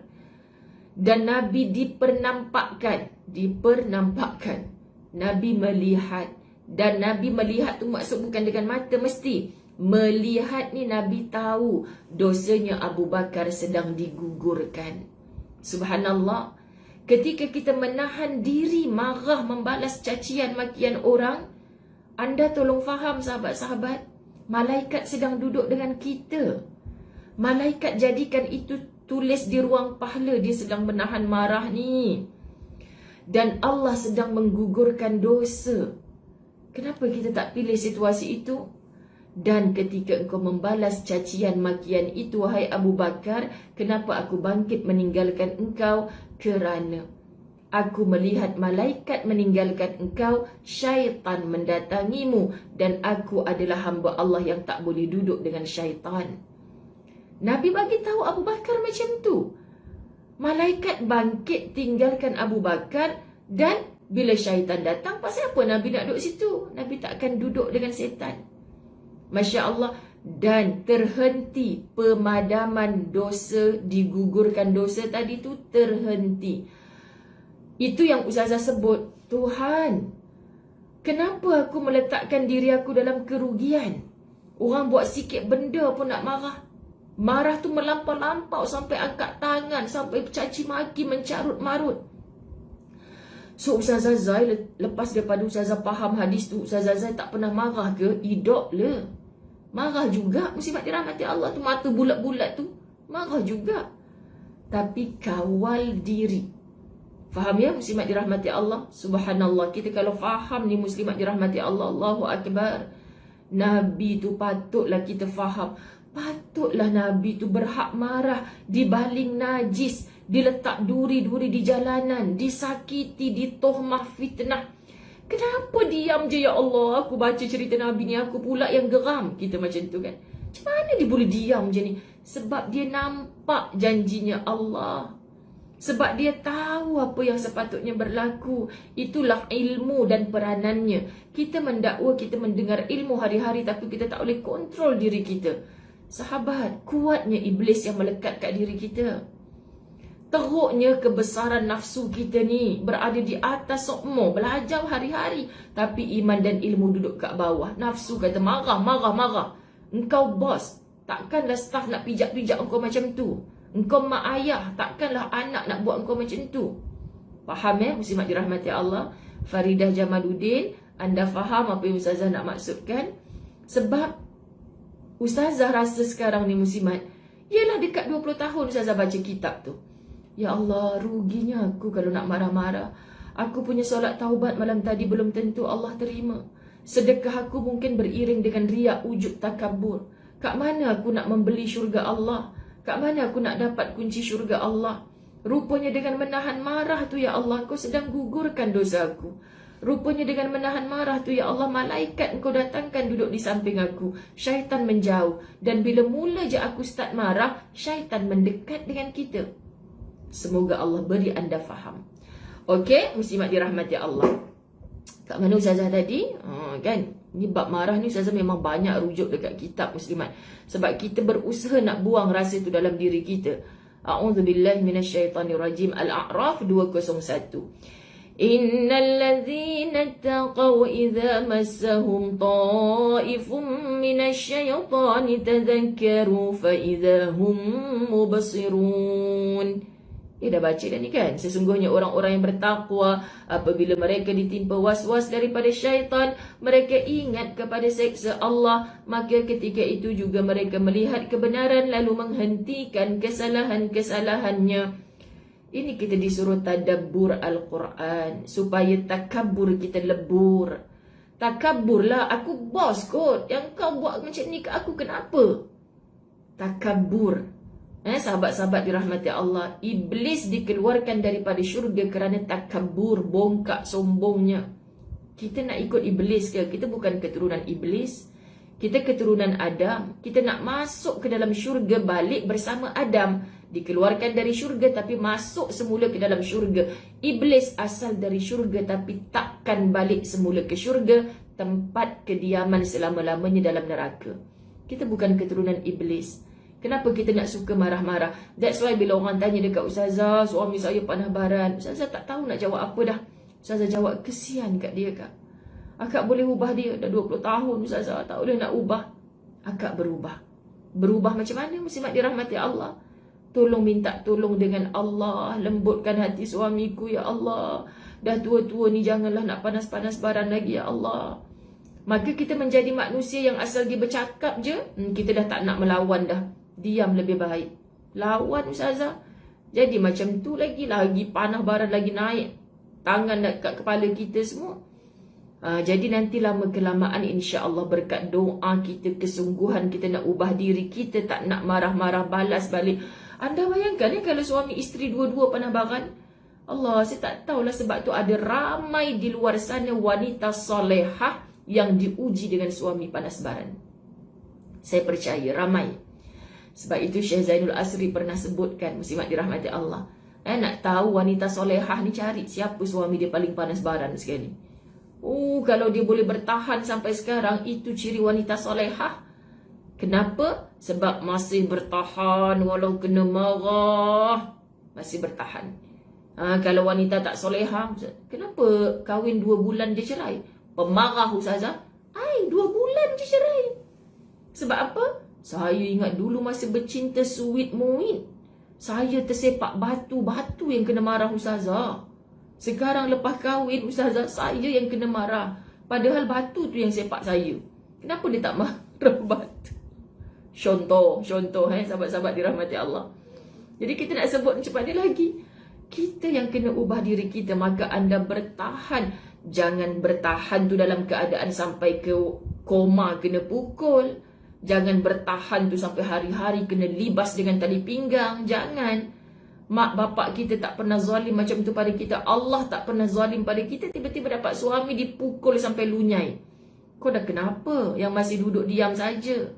Dan Nabi dipernampakkan. Nabi melihat. Dan Nabi melihat tu maksud bukan dengan mata mesti. Melihat ni Nabi tahu dosanya Abu Bakar sedang digugurkan. Subhanallah. Ketika kita menahan diri marah membalas cacian makian orang, anda tolong faham sahabat-sahabat, malaikat sedang duduk dengan kita. Malaikat jadikan itu tulis di ruang pahala, dia sedang menahan marah ni. Dan Allah sedang menggugurkan dosa. Kenapa kita tak pilih situasi itu? Dan ketika engkau membalas cacian makian itu, wahai Abu Bakar, kenapa aku bangkit meninggalkan engkau? Kerana aku melihat malaikat meninggalkan engkau, syaitan mendatangimu, dan aku adalah hamba Allah yang tak boleh duduk dengan syaitan. Nabi bagi tahu Abu Bakar macam tu. Malaikat bangkit tinggalkan Abu Bakar, dan bila syaitan datang, pasal apa Nabi nak duduk situ? Nabi tak akan duduk dengan syaitan. Masya Allah. dan terhenti pemadaman dosa, digugurkan dosa tadi tu terhenti. Itu yang Ustazah sebut, Tuhan, kenapa aku meletakkan diri aku dalam kerugian? Orang buat sikit benda pun nak marah. Marah tu melampau-lampau sampai angkat tangan, sampai caci maki, mencarut marut. So Ustazah Zai, lepas daripada Ustazah faham hadis tu, Ustazah Zai tak pernah marah ke? Idok le. Marah juga, muslimat dirahmati Allah tu, mata bulat-bulat tu, marah juga. Tapi kawal diri. Faham ya muslimat dirahmati Allah? Subhanallah, kita kalau faham ni muslimat dirahmati Allah, Allahu Akbar. Nabi tu patutlah kita faham. Patutlah Nabi tu berhak marah, dibaling najis, diletak duri-duri di jalanan, disakiti, ditohmah fitnah. Kenapa diam je ya Allah? Aku baca cerita Nabi ni, aku pula yang geram. Kita macam tu kan. Macam mana dia boleh diam je ni? Sebab dia nampak janjinya Allah. Sebab dia tahu apa yang sepatutnya berlaku. Itulah ilmu dan peranannya. Kita mendakwa, kita mendengar ilmu hari-hari, tapi kita tak boleh kontrol diri kita. Sahabat, kuatnya iblis yang melekat kat diri kita. Teruknya kebesaran nafsu kita ni berada di atas sokmo, belajar hari-hari, tapi iman dan ilmu duduk kat bawah. Nafsu kata marah. Engkau bos, takkanlah staff nak pijak-pijak engkau macam tu. Engkau mak ayah, takkanlah anak nak buat engkau macam tu. Faham ya muslimat dirahmati Allah? Faridah Jamaluddin, anda faham apa yang Ustazah nak maksudkan? Sebab Ustazah rasa sekarang ni muslimat, yelah dekat 20 tahun Ustazah baca kitab tu. Ya Allah, ruginya aku kalau nak marah-marah. Aku punya solat taubat malam tadi belum tentu Allah terima. Sedekah aku mungkin beriring dengan riak, ujub, takabur. Kat mana aku nak membeli syurga Allah? Kat mana aku nak dapat kunci syurga Allah? Rupanya dengan menahan marah tu ya Allah, Kau sedang gugurkan dosa aku. Rupanya dengan menahan marah tu ya Allah, malaikat Engkau datangkan duduk di samping aku. Syaitan menjauh. Dan bila mula je aku start marah, syaitan mendekat dengan kita. Semoga Allah beri anda faham. Okey, muslimat dirahmati Allah. Kat mana Ustazah tadi? Kan? Ni bab marah ni Ustazah memang banyak rujuk dekat kitab muslimat. Sebab kita berusaha nak buang rasa tu dalam diri kita. A'udzubillahi minasyaitanirrajim. Al-A'raf 201. Innal ladzina taqaw idza massahum ta'ifum minasyaitani tadhakkaru fa idza hum mubsirun. Dah baca dah ni kan? Sesungguhnya orang-orang yang bertakwa, apabila mereka ditimpa was-was daripada syaitan, mereka ingat kepada seksa Allah, maka ketika itu juga mereka melihat kebenaran lalu menghentikan kesalahan-kesalahannya. Ini kita disuruh tadabbur Al-Quran supaya takabur kita lebur. Takaburlah, aku bos kot, yang kau buat macam ni ke aku kenapa? Takabur. Sahabat-sahabat dirahmati Allah, iblis dikeluarkan daripada syurga kerana takabur, bongkak sombongnya. Kita nak ikut iblis ke? Kita bukan keturunan iblis. Kita keturunan Adam. Kita nak masuk ke dalam syurga balik bersama Adam. Dikeluarkan dari syurga tapi masuk semula ke dalam syurga. Iblis asal dari syurga tapi takkan balik semula ke syurga, tempat kediaman selama-lamanya dalam neraka. Kita bukan keturunan iblis. Kenapa kita nak suka marah-marah? That's why bila orang tanya dekat Ustazah, suami saya panah baran, Ustazah tak tahu nak jawab apa dah. Ustazah jawab, kesian kat dia kak. Akak boleh ubah dia, dah 20 tahun Ustazah, tak boleh nak ubah. Akak berubah. Berubah macam mana? Muslimat dirahmati Allah. Tolong minta tolong dengan Allah. Lembutkan hati suamiku ya Allah. Dah tua-tua ni janganlah nak panas-panas baran lagi ya Allah. Maka kita menjadi manusia yang asal dia bercakap je, kita dah tak nak melawan dah. Diam lebih baik. Lawan Ustazah. Jadi macam tu lagi panah baran lagi naik. Tangan dekat kepala kita semua. Jadi nanti lama kelamaan insya-Allah berkat doa kita, kesungguhan kita nak ubah diri, kita tak nak marah-marah balas balik. Anda bayangkan kalau suami isteri dua-dua panah baran. Allah, saya tak tahulah sebab tu ada ramai di luar sana wanita solehah yang diuji dengan suami panas baran. Saya percaya ramai. Sebab itu Syekh Zainul Asri pernah sebutkan, muslimat dirahmati Allah. Nak tahu wanita solehah ni, cari siapa suami dia paling panas baran sekali. Kalau dia boleh bertahan sampai sekarang, itu ciri wanita solehah. Kenapa? Sebab masih bertahan walau kena marah. Masih bertahan. Kalau wanita tak soleha, kenapa kahwin 2 bulan dia cerai? Pemarah Ustazah. 2 bulan je cerai. Sebab apa? Saya ingat dulu masa bercinta sweet muit, saya tersepak batu yang kena marah Ustazah. Sekarang lepas kahwin Ustazah, saya yang kena marah. Padahal batu tu yang sepak saya. Kenapa dia tak marah batu? Contoh sahabat-sahabat dirahmati Allah. Jadi kita nak sebut macam mana lagi? Kita yang kena ubah diri kita. Maka anda bertahan. Jangan bertahan tu dalam keadaan sampai ke koma kena pukul. Jangan bertahan tu sampai hari-hari kena libas dengan tali pinggang. Jangan. Mak bapak kita tak pernah zalim macam tu pada kita. Allah tak pernah zalim pada kita. Tiba-tiba dapat suami dipukul sampai lunyai. Kau dah kenapa yang masih duduk diam saja?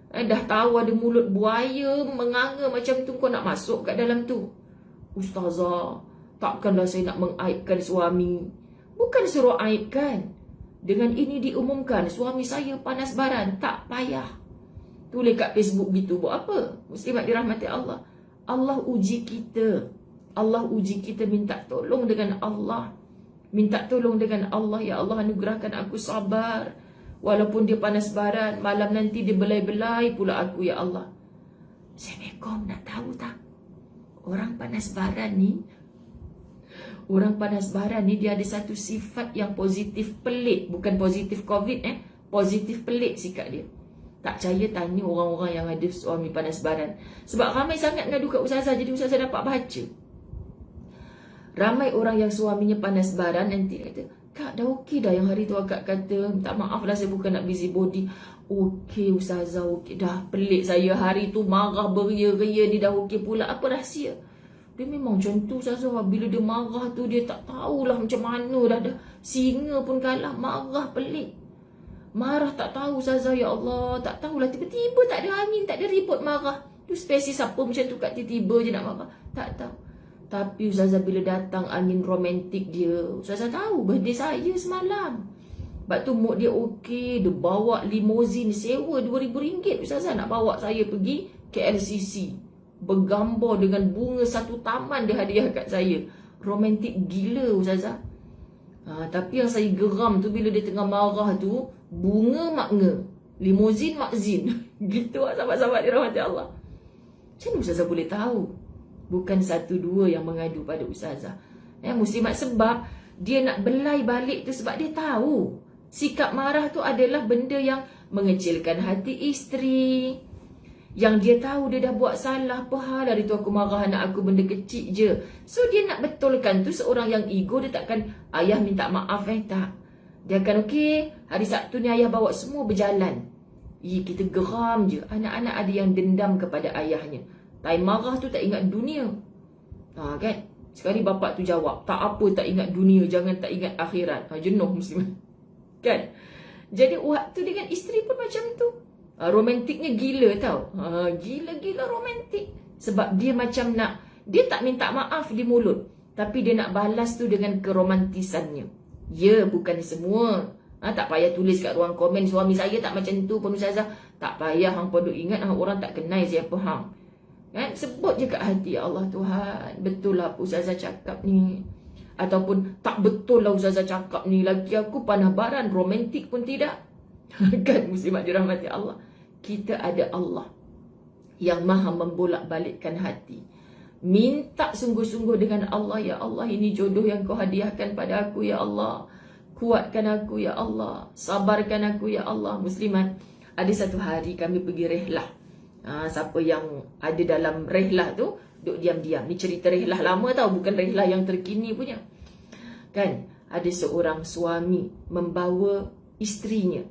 Dah tahu ada mulut buaya menganga macam tu, kau nak masuk kat dalam tu? Ustazah, takkanlah saya nak mengaibkan suami. Bukan suruh aibkan. Dengan ini diumumkan suami saya panas baran, tak payah tulis kat Facebook gitu. Buat apa? Muslimat dirahmati Allah. Allah uji kita. Allah uji kita, minta tolong dengan Allah. Minta tolong dengan Allah. Ya Allah, anugerahkan aku sabar. Walaupun dia panas baran, malam nanti dia belai-belai pula aku, ya Allah. Assalamualaikum, nak tahu tak? Orang panas baran ni, dia ada satu sifat yang positif pelik. Bukan positif COVID, positif pelik sikap dia. Tak percaya tanya orang-orang yang ada suami panas baran. Sebab ramai sangat ngadu kat Ustazah, jadi Ustazah dapat baca. Ramai orang yang suaminya panas baran nanti kata, Kak, dah okey dah yang hari tu akak kata, minta maaf lah saya bukan nak busy body. Okey Ustazah, okey dah. Pelik saya hari tu marah beria-ria ni dah okey pula. Apa rahsia? Dia memang macam tu Ustazah. Bila dia marah tu dia tak tahulah macam mana dah. Singa pun kalah, marah pelik. Marah tak tahu Ustazah, ya Allah. Tak tahulah, tiba-tiba tak ada angin, tak ada ribut marah. Tu spesies apa macam tu kat tiba-tiba je nak marah. Tak tahu. Tapi Ustazah bila datang angin romantik dia, Ustazah tahu birthday saya semalam. Sebab tu mood dia okey. Dia bawa limousine sewa RM2,000 Ustazah nak bawa saya pergi KLCC. Bergambar dengan bunga satu taman dia hadiah kat saya. Romantik gila Ustazah. Tapi yang saya geram tu bila dia tengah marah tu, bunga makna, limousine makzin. Gitu lah sahabat-sahabat dirahmati Allah. Macam mana Ustazah boleh tahu? Bukan 1-2 yang mengadu pada Ustazah. Muslimat, sebab dia nak belai balik tu sebab dia tahu sikap marah tu adalah benda yang mengecilkan hati isteri. Yang dia tahu dia dah buat salah. Apa hal hari tu aku marah anak aku benda kecil je. So dia nak betulkan tu. Seorang yang ego, dia takkan ayah minta maaf tak. Dia akan okey, hari Sabtu ni ayah bawa semua berjalan. Kita geram je. Anak-anak ada yang dendam kepada ayahnya. Time marah tu tak ingat dunia. Kan? Sekali bapak tu jawab, tak apa tak ingat dunia, jangan tak ingat akhirat. Jenuh muslimat. Kan? Jadi waktu dengan isteri pun macam tu. Romantiknya gila tau. Gila-gila romantik. Sebab dia macam nak, dia tak minta maaf di mulut, tapi dia nak balas tu dengan keromantisannya. Ya, bukan semua. Tak payah tulis kat ruang komen, suami saya tak macam tu pun Ustazah. Tak payah, hang pun ingat orang tak kenal siapa hang. Kan? Sebut je kat hati, ya Allah Tuhan, betul lah apa Ustazah cakap ni. Ataupun tak betul lah Ustazah cakap ni, laki aku panah baran, romantik pun tidak. Kan muslimat dirahmati Allah. Kita ada Allah yang maha membolak-balikkan hati. Minta sungguh-sungguh dengan Allah, ya Allah ini jodoh yang kau hadiahkan pada aku, ya Allah. Kuatkan aku, ya Allah. Sabarkan aku, ya Allah. Muslimat, ada satu hari kami pergi rehlah. Siapa yang ada dalam rehlah tu duk diam-diam. Ni cerita rehlah lama tau, bukan rehlah yang terkini punya. Kan, ada seorang suami membawa isterinya.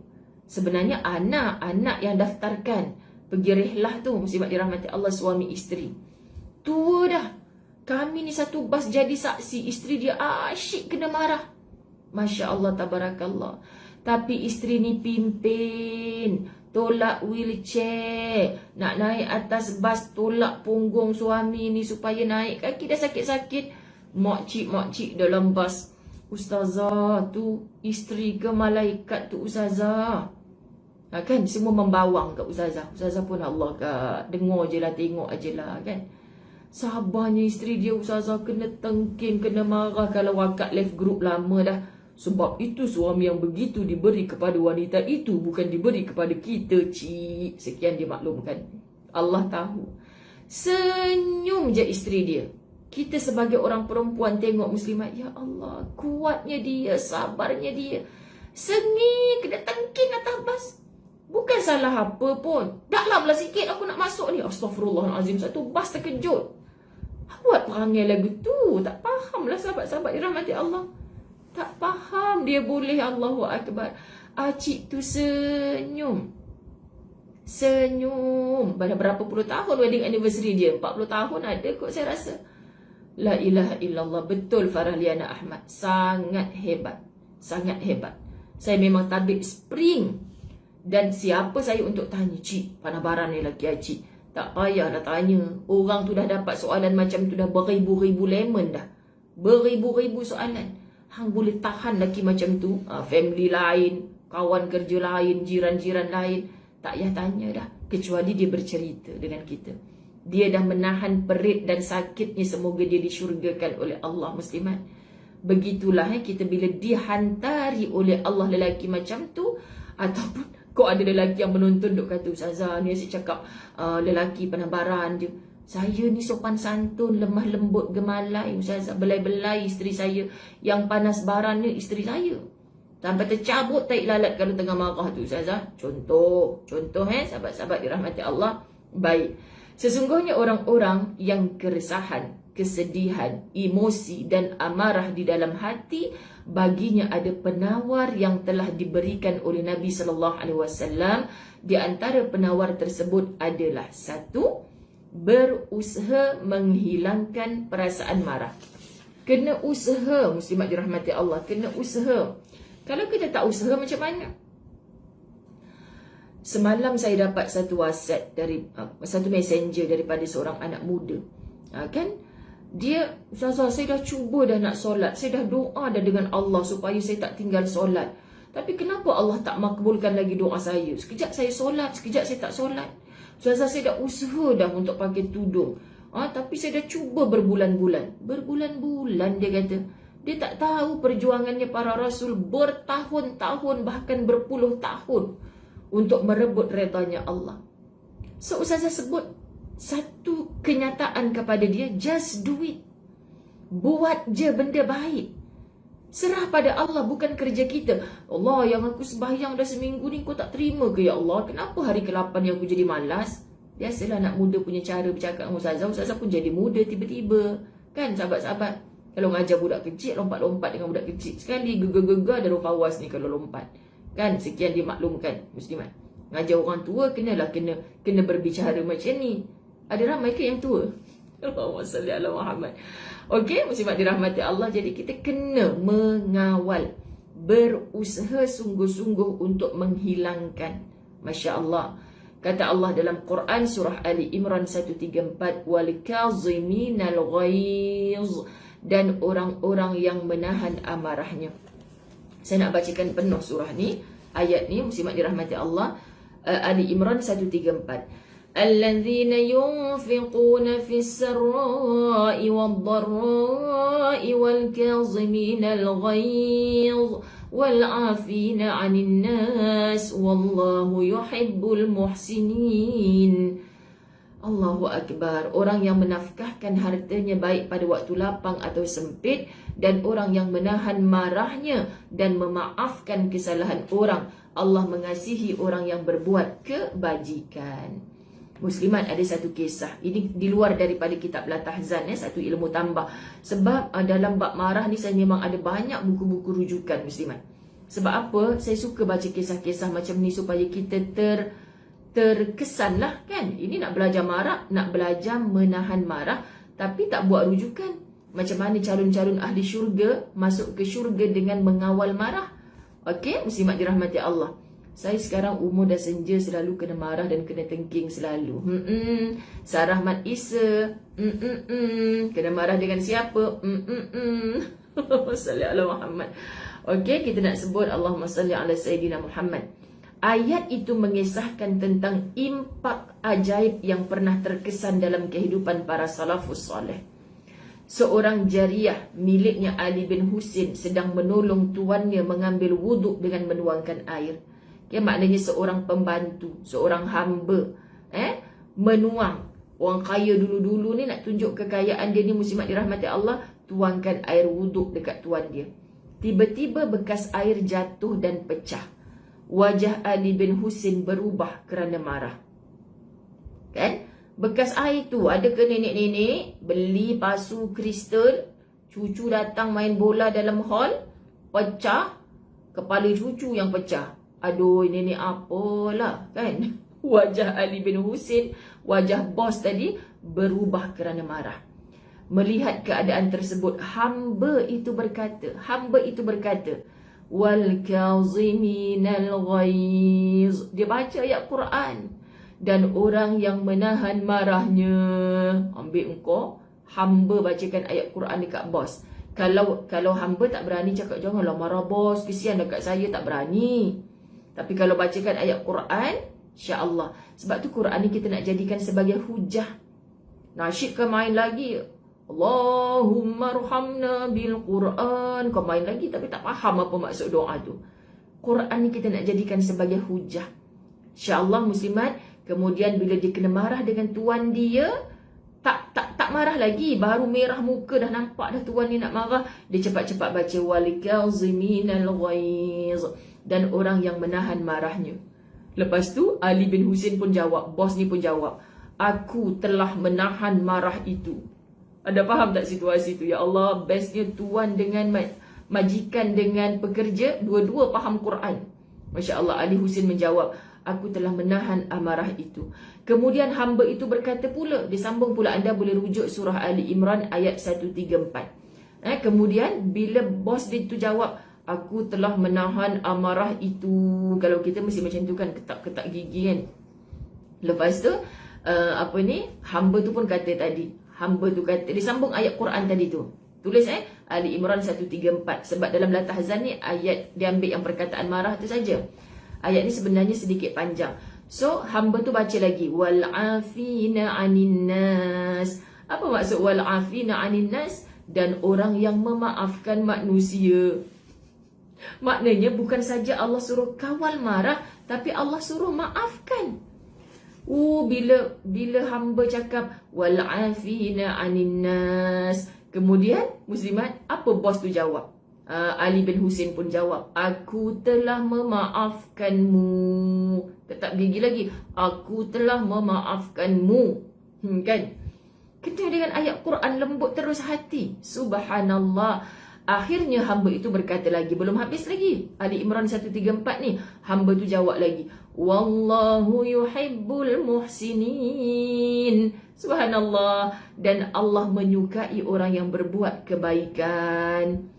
Sebenarnya anak yang daftarkan pergi rehlah tu, muslimat dirahmati Allah, suami isteri. Tua dah. Kami ni satu bas jadi saksi. Isteri dia asyik kena marah. Masya Allah, tabarakallah. Tapi isteri ni pimpin, tolak wheelchair, nak naik atas bas, tolak punggung suami ni supaya naik. Kaki dah sakit-sakit, makcik dalam bas. Ustazah, tu isteri ke malaikat tu Ustazah? Kan semua membawang kat ustazah. Ustazah pun Allah kat, dengar je lah, tengok je lah kan. Sabarnya isteri dia ustazah kena tengking, kena marah kalau akak left group lama dah. Sebab itu suami yang begitu diberi kepada wanita itu, bukan diberi kepada kita, cik. Sekian dia maklumkan. Allah tahu. Senyum je isteri dia. Kita sebagai orang perempuan tengok muslimat, ya Allah, kuatnya dia, sabarnya dia. Sengih, kena tengking atas bas. Bukan salah apa pun. Dalamlah sikit aku nak masuk ni. Astaghfirullahalazim. Satu bas terkejut. Buat perangai lagu tu. Tak faham lah sahabat-sahabat dirahmati Allah. Tak faham dia boleh. Allahu Akbar. Acik tu senyum. Senyum. Pada berapa puluh tahun wedding anniversary dia? 40 tahun ada kot saya rasa. La ilaha illallah. Betul Farah Liana Ahmad. Sangat hebat. Sangat hebat. Saya memang tabik spring. Dan siapa saya untuk tanya, cik, panabaran ni lagi cik. Tak payah dah tanya. Orang tu dah dapat soalan macam tu dah beribu-ribu lemon dah. Beribu-ribu soalan. Hang boleh tahan lagi macam tu. Family lain, kawan kerja lain, jiran-jiran lain. Tak payah tanya dah. Kecuali dia bercerita dengan kita. Dia dah menahan perit dan sakitnya. Semoga dia disyurgakan oleh Allah muslimat. Begitulah kita bila dihantari oleh Allah lelaki macam tu. Ataupun kok ada lelaki yang menonton duk kata, ustazah ni asyik cakap lelaki penabaran je. Saya ni sopan santun, lemah lembut, gemalai ustazah. Belai-belai isteri saya. Yang panas baran ni isteri saya. Sampai tercabut taik lalat kalau tengah marah tu ustazah. Contoh sahabat-sahabat dirahmati Allah. Baik. Sesungguhnya orang-orang yang keresahan, kesedihan, emosi dan amarah di dalam hati, baginya ada penawar yang telah diberikan oleh Nabi sallallahu alaihi wasallam. Di antara penawar tersebut adalah satu, berusaha menghilangkan perasaan marah. Kena usaha muslimat dirahmati Allah, kena usaha. Kalau kita tak usaha macam mana? Semalam saya dapat satu WhatsApp dari satu messenger daripada seorang anak muda. Kan? Dia, ustazah saya dah cuba dah nak solat. Saya dah doa dah dengan Allah supaya saya tak tinggal solat. Tapi kenapa Allah tak makbulkan lagi doa saya? Sekejap saya solat, sekejap saya tak solat. Ustazah saya dah usaha dah untuk pakai tudung. Tapi saya dah cuba berbulan-bulan. Berbulan-bulan dia kata. Dia tak tahu perjuangannya para rasul bertahun-tahun bahkan berpuluh tahun untuk merebut redanya Allah. So ustazah sebut satu kenyataan kepada dia, just do it. Buat je benda baik. Serah pada Allah, bukan kerja kita. Allah, yang aku sembahyang dah seminggu ni kau tak terima ke ya Allah? Kenapa hari ke-8 yang aku jadi malas? Biasalah anak muda punya cara bercakap dengan ustazah. Ustazah pun jadi muda tiba-tiba. Kan sahabat-sahabat? Kalau ngajar budak kecil, lompat-lompat dengan budak kecil. Sekali gegar-gegar Darul Fawaz ni kalau lompat. Kan sekian dimaklumkan muslimat. Ngajar orang tua kena berbicara macam ni. Ada ramai ke yang tua? Allahumma salli ala Muhammad. Okey, muslimat dirahmati Allah. Jadi kita kena mengawal, berusaha sungguh-sungguh untuk menghilangkan. Masya Allah. Kata Allah dalam Quran surah Ali Imran 134, wal kaziminal ghaiz, dan orang-orang yang menahan amarahnya. Saya nak bacakan penuh surah ni, ayat ni muslimat dirahmati Allah. Ali Imran 134. الذين ينفقون في السراء والضراء والكاظمين الغيظ والعافين عن الناس والله يحب المحسنين. Allahu Akbar. Orang yang menafkahkan hartanya baik pada waktu lapang atau sempit, dan orang yang menahan marahnya dan memaafkan kesalahan orang. Allah mengasihi orang yang berbuat kebajikan. Muslimat, ada satu kisah. Ini di luar daripada kitab Latahzan, satu ilmu tambah. Sebab dalam bab marah ni saya memang ada banyak buku-buku rujukan muslimat. Sebab apa? Saya suka baca kisah-kisah macam ni supaya kita terkesan lah kan. Ini nak belajar marah, nak belajar menahan marah, tapi tak buat rujukan. Macam mana calon-calon ahli syurga masuk ke syurga dengan mengawal marah. Okey, muslimat dirahmati Allah. Saya sekarang umur dah senja, selalu kena marah dan kena tengking selalu. Sarah Mat Isa. Kena marah dengan siapa? Salli ala Muhammad. Okey, kita nak sebut Allahumma salli ala Sayyidina Muhammad. Ayat itu mengisahkan tentang impak ajaib yang pernah terkesan dalam kehidupan para salafus soleh. Seorang jariah miliknya Ali bin Husin sedang menolong tuannya mengambil wuduk dengan menuangkan air. Maknanya seorang pembantu, seorang hamba menuang. Orang kaya dulu-dulu ni nak tunjuk kekayaan dia ni, muslimat dirahmati Allah, tuangkan air wuduk dekat tuan dia. Tiba-tiba bekas air jatuh dan pecah. Wajah Ali bin Husin berubah kerana marah. Kan? Bekas air tu ada ke nenek-nenek beli pasu kristal, cucu datang main bola dalam hall, pecah, kepala cucu yang pecah. Aduh, nenek apalah, kan? Wajah Ali bin Husin, wajah bos tadi berubah kerana marah. Melihat keadaan tersebut, hamba itu berkata, wal kaziminal ghaiz. Dia baca ayat Quran. Dan orang yang menahan marahnya. Ambil engkau, hamba bacakan ayat Quran dekat bos. Kalau hamba tak berani cakap, janganlah marah bos, kesian dekat saya, tak berani. Tapi kalau bacakan ayat Quran, insya-Allah. Sebab tu Quran ni kita nak jadikan sebagai hujah. Nasyid ke main lagi, Allahumma arhamna bil Quran. Kau main lagi tapi tak faham apa maksud doa tu. Quran ni kita nak jadikan sebagai hujah. InsyaAllah muslimat. Kemudian bila dia kena marah dengan tuan dia, tak marah lagi. Baru merah muka dah nampak dah tuan ni nak marah. Dia cepat-cepat baca wal kaziminal ghaiz. Dan orang yang menahan marahnya. Lepas tu Ali bin Husin pun jawab, bos ni pun jawab, aku telah menahan marah itu. Ada faham tak situasi tu? Ya Allah, bestnya tuan dengan majikan dengan pekerja, dua-dua faham Quran. Masya Allah, Ali Husin menjawab, aku telah menahan amarah itu. Kemudian hamba itu berkata pula, disambung pula, anda boleh rujuk surah Ali Imran ayat 134. Kemudian bila bos dia tu jawab, aku telah menahan amarah itu. Kalau kita mesti macam tu kan, ketak-ketak gigi kan. Lepas tu hamba tu pun kata tadi, hamba tu kata, disambung ayat Quran tadi tu. Tulis Ali Imran 134. Sebab dalam La Tahzan ni ayat dia ambil yang perkataan marah tu saja. Ayat ni sebenarnya sedikit panjang. So hamba tu baca lagi, wal afina anin nas. Apa maksud wal afina anin nas? Dan orang yang memaafkan manusia. Maknanya bukan saja Allah suruh kawal marah, tapi Allah suruh maafkan. Bila hamba cakap wal afina anin nas, kemudian muslimat, apa bos tu jawab? Ali bin Husin pun jawab, aku telah memaafkanmu. Tetap gigi lagi, aku telah memaafkanmu. Kan? Kena dengan ayat Quran lembut terus hati. Subhanallah. Akhirnya hamba itu berkata lagi, belum habis lagi Ali Imran 134 ni. Hamba tu jawab lagi, wallahu yuhibbul muhsinin. Subhanallah. Dan Allah menyukai orang yang berbuat kebaikan.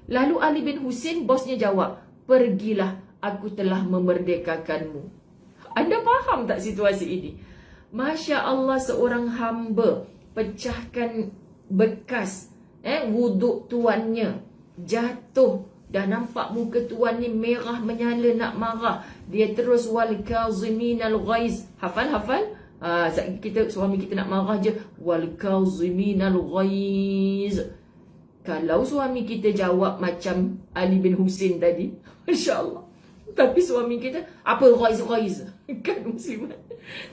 Lalu Ali bin Husin, bosnya jawab, pergilah, aku telah memerdekakanmu. Anda faham tak situasi ini? Masya Allah, seorang hamba pecahkan bekas wuduk tuannya, jatuh, dah nampak muka tuan ni merah menyala nak marah. Dia terus wal kaziminal ghaiz. Hafal? Suami kita nak marah je, wal kaziminal ghaiz. Kalau suami kita jawab macam Ali bin Husin tadi, Masya Allah. Tapi suami kita, apa ghaiz? Kan muslimat.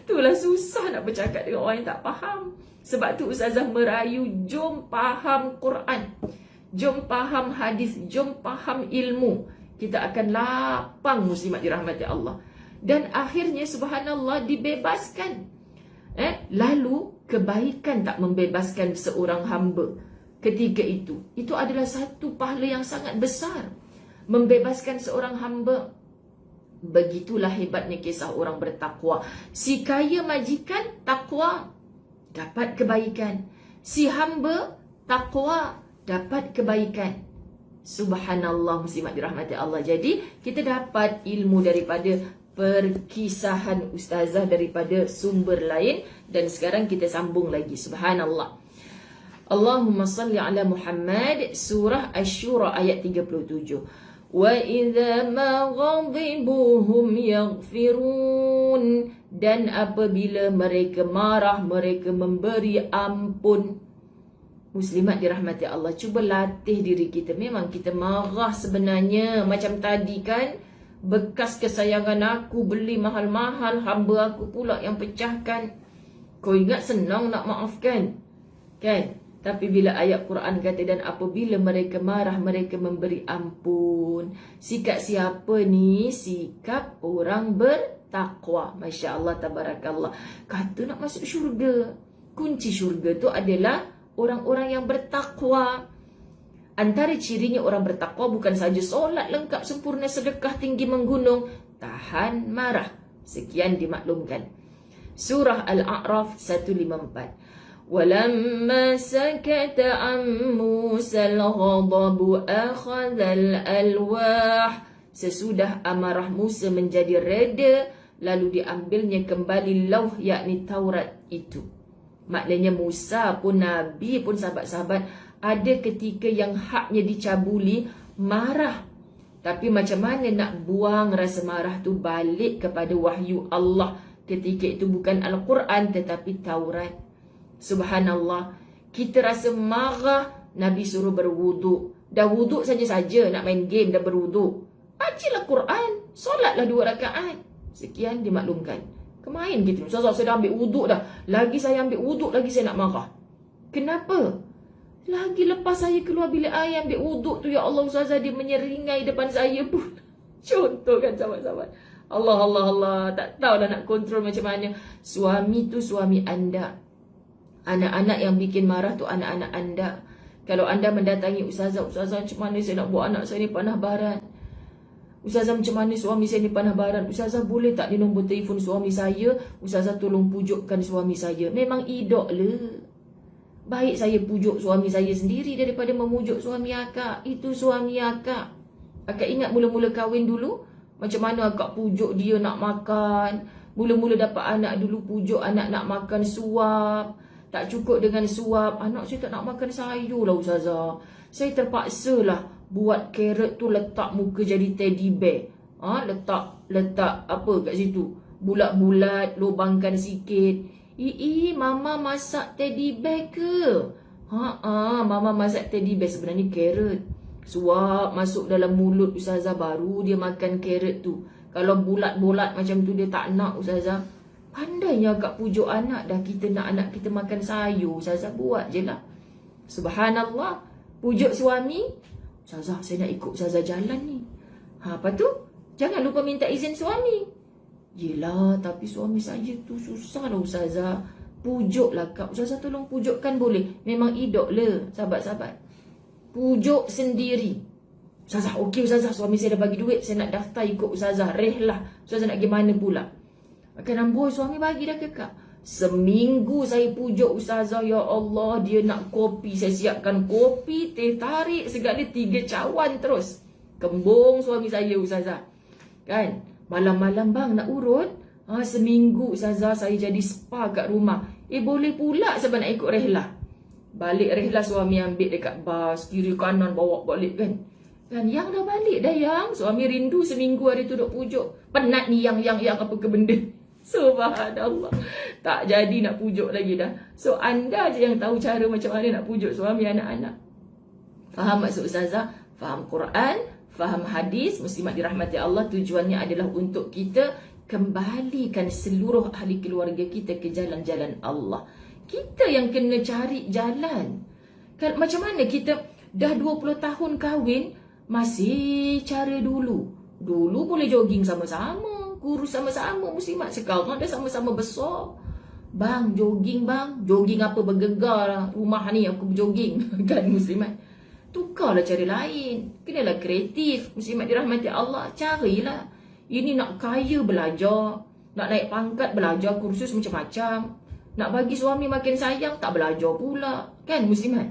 Itulah susah nak bercakap dengan orang yang tak faham. Sebab tu Ustazah merayu, jom faham Quran, jom faham hadis, jom faham ilmu. Kita akan lapang muslimat dirahmati Allah. Dan akhirnya subhanallah dibebaskan. Lalu kebaikan tak membebaskan seorang hamba ketika itu. Itu adalah satu pahala yang sangat besar. Membebaskan seorang hamba. Begitulah hebatnya kisah orang bertakwa. Si kaya majikan takwa, dapat kebaikan. Si hamba takwa, dapat kebaikan. Subhanallah muslimat dirahmati Allah. Jadi kita dapat ilmu daripada perkisahan ustazah daripada sumber lain. Dan sekarang kita sambung lagi. Subhanallah. Allahumma salli ala Muhammad. Surah Asy-Syura ayat 37. وَإِذَا مَا غَضِبُوا هُمْ يَغْفِرُونَ. Dan apabila mereka marah, mereka memberi ampun. Muslimat dirahmati Allah, cuba latih diri kita. Memang kita marah sebenarnya. Macam tadi kan, bekas kesayangan aku beli mahal-mahal, hamba aku pula yang pecahkan. Kau ingat senang nak maafkan, kan? Tapi bila ayat Quran kata, dan apabila mereka marah, mereka memberi ampun. Sikap siapa ni? Sikap orang bertakwa. Masya Allah, tabarakallah. Kata nak masuk syurga, kunci syurga tu adalah orang-orang yang bertakwa. Antara cirinya orang bertakwa bukan saja solat lengkap sempurna, sedekah tinggi menggunung, tahan marah. Sekian dimaklumkan. Surah Al-A'raf 154. وَلَمَّا سَكَتَ عَنْ مُوسَى الْغَضَبُ أَخَذَ الْأَلْوَاحَ. Sesudah amarah Musa menjadi reda, lalu diambilnya kembali lauh, yakni Taurat itu. Maknanya Musa pun, Nabi pun, sahabat-sahabat, ada ketika yang haknya dicabuli, marah. Tapi macam mana nak buang rasa marah tu balik kepada wahyu Allah? Ketika itu bukan Al-Quran tetapi Taurat. Subhanallah, kita rasa marah, Nabi suruh berwuduk. Dah wuduk saja-saja, nak main game dah berwuduk. Bacalah Quran, solatlah 2 rakaat. Sekian dimaklumkan. Kemain kita, Ustazah saya dah ambil wuduk dah, lagi saya ambil wuduk, lagi saya nak marah. Kenapa? Lagi lepas saya keluar bilik air ambil wuduk tu, ya Allah Ustazah, dia menyeringai depan saya pun. Contoh kan sahabat-sahabat. Allah, tak tahulah nak kontrol macam mana. Suami tu suami anda. Anak-anak yang bikin marah tu anak-anak anda. Kalau anda mendatangi Ustazah, Ustazah macam mana saya nak buat anak saya ni panah barat? Ustazah macam mana suami saya ni panah barat? Ustazah boleh tak di nombor telefon suami saya? Ustazah tolong pujukkan suami saya. Memang idok le. Baik saya pujuk suami saya sendiri daripada memujuk suami akak. Itu suami akak. Akak ingat mula-mula kahwin dulu? Macam mana akak pujuk dia nak makan? Mula-mula dapat anak dulu pujuk anak nak makan suap. Tak cukup dengan suap, anak saya tak nak makan sayur lah Ustazah. Saya terpaksa lah buat carrot tu letak muka jadi teddy bear. Letak apa kat situ? Bulat-bulat, lubangkan sikit. Mama masak teddy bear ke? Mama masak teddy bear, sebenarnya carrot. Suap masuk dalam mulut Ustazah, baru dia makan carrot tu. Kalau bulat-bulat macam tu dia tak nak Ustazah. Pandainya agak pujuk anak, dah kita nak anak kita makan sayur. Ustazah buat je lah. Subhanallah. Pujuk suami, Ustazah saya nak ikut Ustazah jalan ni. Apa tu? Jangan lupa minta izin suami. Yelah, tapi suami saya tu susah lah Ustazah. Pujuklah kau. Ustazah tolong pujukkan boleh? Memang idok le, sahabat-sahabat. Pujuk sendiri. Ustazah, okey Ustazah, suami saya dah bagi duit, saya nak daftar ikut Ustazah. Rehlah, Ustazah nak pergi mana pula? Makan amboi, suami bagi dah kekak. Seminggu saya pujuk Ustazah, ya Allah, dia nak kopi, saya siapkan kopi, teh tarik, segala 3 cawan terus. Kembung suami saya Ustazah. Kan? Malam-malam bang nak urut. Seminggu Ustazah saya jadi spa kat rumah. Boleh pula sebab nak ikut rehlah. Balik rehlah suami ambil dekat bas, kiri kanan bawa balik kan. Kan yang dah balik dah yang. Suami rindu seminggu hari tu duk pujuk. Penat ni yang apa ke benda. Subhanallah. Tak jadi nak pujuk lagi dah. So anda je yang tahu cara macam mana nak pujuk suami anak-anak. Faham maksud Ustazah? Faham Quran, faham hadis. Muslimat dirahmati Allah, tujuannya adalah untuk kita kembalikan seluruh ahli keluarga kita ke jalan-jalan Allah. Kita yang kena cari jalan. Macam mana kita dah 20 tahun kahwin, masih cara dulu. Dulu boleh jogging sama-sama, kurus sama-sama muslimat. Sekarang dah sama-sama besar. Bang, jogging bang. Jogging apa bergegar lah. Rumah ni aku berjogging. Kan muslimat? Tukarlah cara lain. Kenalah kreatif. Muslimat dirahmati Allah. Carilah. Ini nak kaya belajar. Nak naik pangkat belajar kursus macam-macam. Nak bagi suami makin sayang tak belajar pula. Kan muslimat?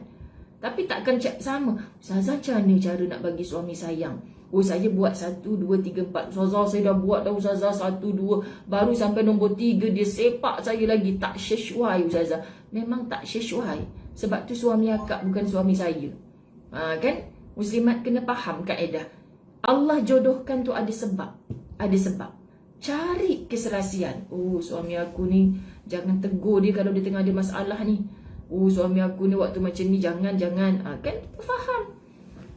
Tapi takkan sama. Ustazah macam mana cara nak bagi suami sayang? Saya buat 1, 2, 3, 4. Ustazah saya dah buat dah Ustazah 1, 2. Baru sampai nombor 3 dia sepak saya lagi. Tak sesuai Ustazah. Memang tak sesuai. Sebab tu suami akak bukan suami saya. Kan? Muslimat kena faham kaedah. Allah jodohkan tu ada sebab. Ada sebab. Cari keserasian. Oh, suami aku ni jangan tegur dia kalau dia tengah ada masalah ni. Oh, suami aku ni waktu macam ni jangan. Kan kita faham.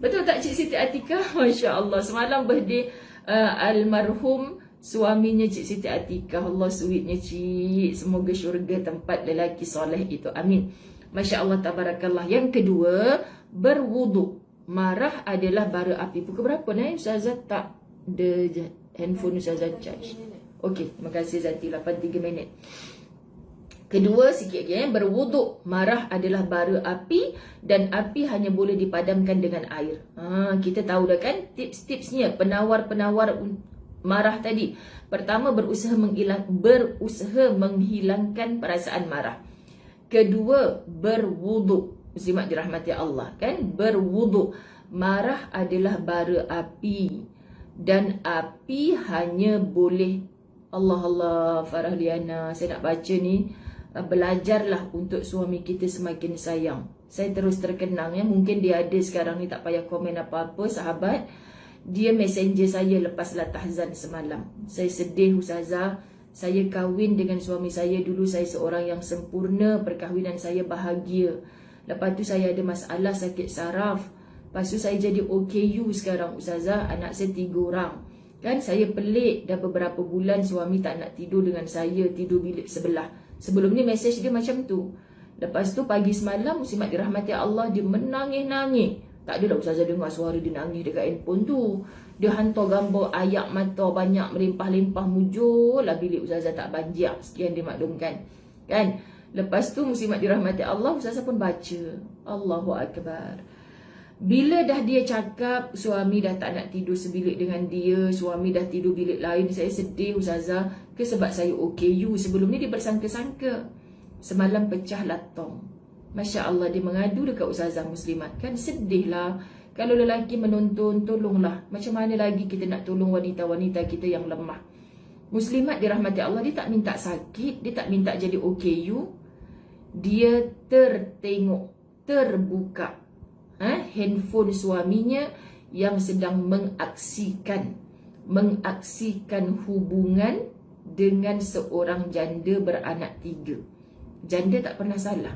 Betul tak Cik Siti Atikah? Masya Allah. Semalam birthday almarhum suaminya Cik Siti Atikah. Allah sweetnya Cik. Semoga syurga tempat lelaki soleh itu. Amin. Masya Allah, tabarakallah. Yang kedua, berwuduk. Marah adalah bara api. Pukul berapa ni? Ustazah tak ada handphone Ustazah charge. Okey, terima kasih Zati. 83 minit. Kedua sikit lagi, berwuduk. Marah adalah bara api dan api hanya boleh dipadamkan dengan air. Kita tahu dah kan tips-tipsnya, penawar-penawar marah tadi. Pertama, berusaha menghilangkan perasaan marah. Kedua, berwuduk. Muslimat dirahmati Allah, kan? Berwuduk. Marah adalah bara api dan api hanya boleh Allah Farah Liana, saya nak baca ni. Belajarlah untuk suami kita semakin sayang. Saya terus terkenang ya, mungkin dia ada sekarang ni, tak payah komen apa-apa sahabat. Dia messenger saya lepas lah tahzan semalam. Saya sedih Ustazah. Saya kahwin dengan suami saya dulu, saya seorang yang sempurna, perkahwinan saya bahagia. Lepas tu saya ada masalah sakit saraf. Lepas tu saya jadi OKU sekarang Ustazah. Anak saya 3 orang. Kan saya pelik, dah beberapa bulan suami tak nak tidur dengan saya, tidur bilik sebelah. Sebelum ni mesej dia macam tu. Lepas tu pagi semalam, muslimat dirahmati Allah, dia menangis-nangis. Tak adalah Ustazah dengar suara dia nangis dekat handphone tu. Dia hantar gambar ayak mata banyak melimpah-limpah, mujur lah bilik Ustazah tak banjak. Sekian dimaklumkan. Kan? Lepas tu muslimat dirahmati Allah, Ustazah pun baca. Allahu Akbar. Bila dah dia cakap suami dah tak nak tidur sebilik dengan dia, suami dah tidur bilik lain, saya sedih Ustazah. Sebab saya OKU. Sebelum ni dia bersangka-sangka. Semalam pecah latong. Masya Allah, dia mengadu dekat Ustazah muslimat. Kan sedih lah. Kalau lelaki menonton, tolonglah. Macam mana lagi kita nak tolong wanita-wanita kita yang lemah. Muslimat dirahmati Allah, dia tak minta sakit, dia tak minta jadi OKU. Dia tertengok, terbuka handphone suaminya yang sedang mengaksikan hubungan dengan seorang janda beranak 3. Janda tak pernah salah.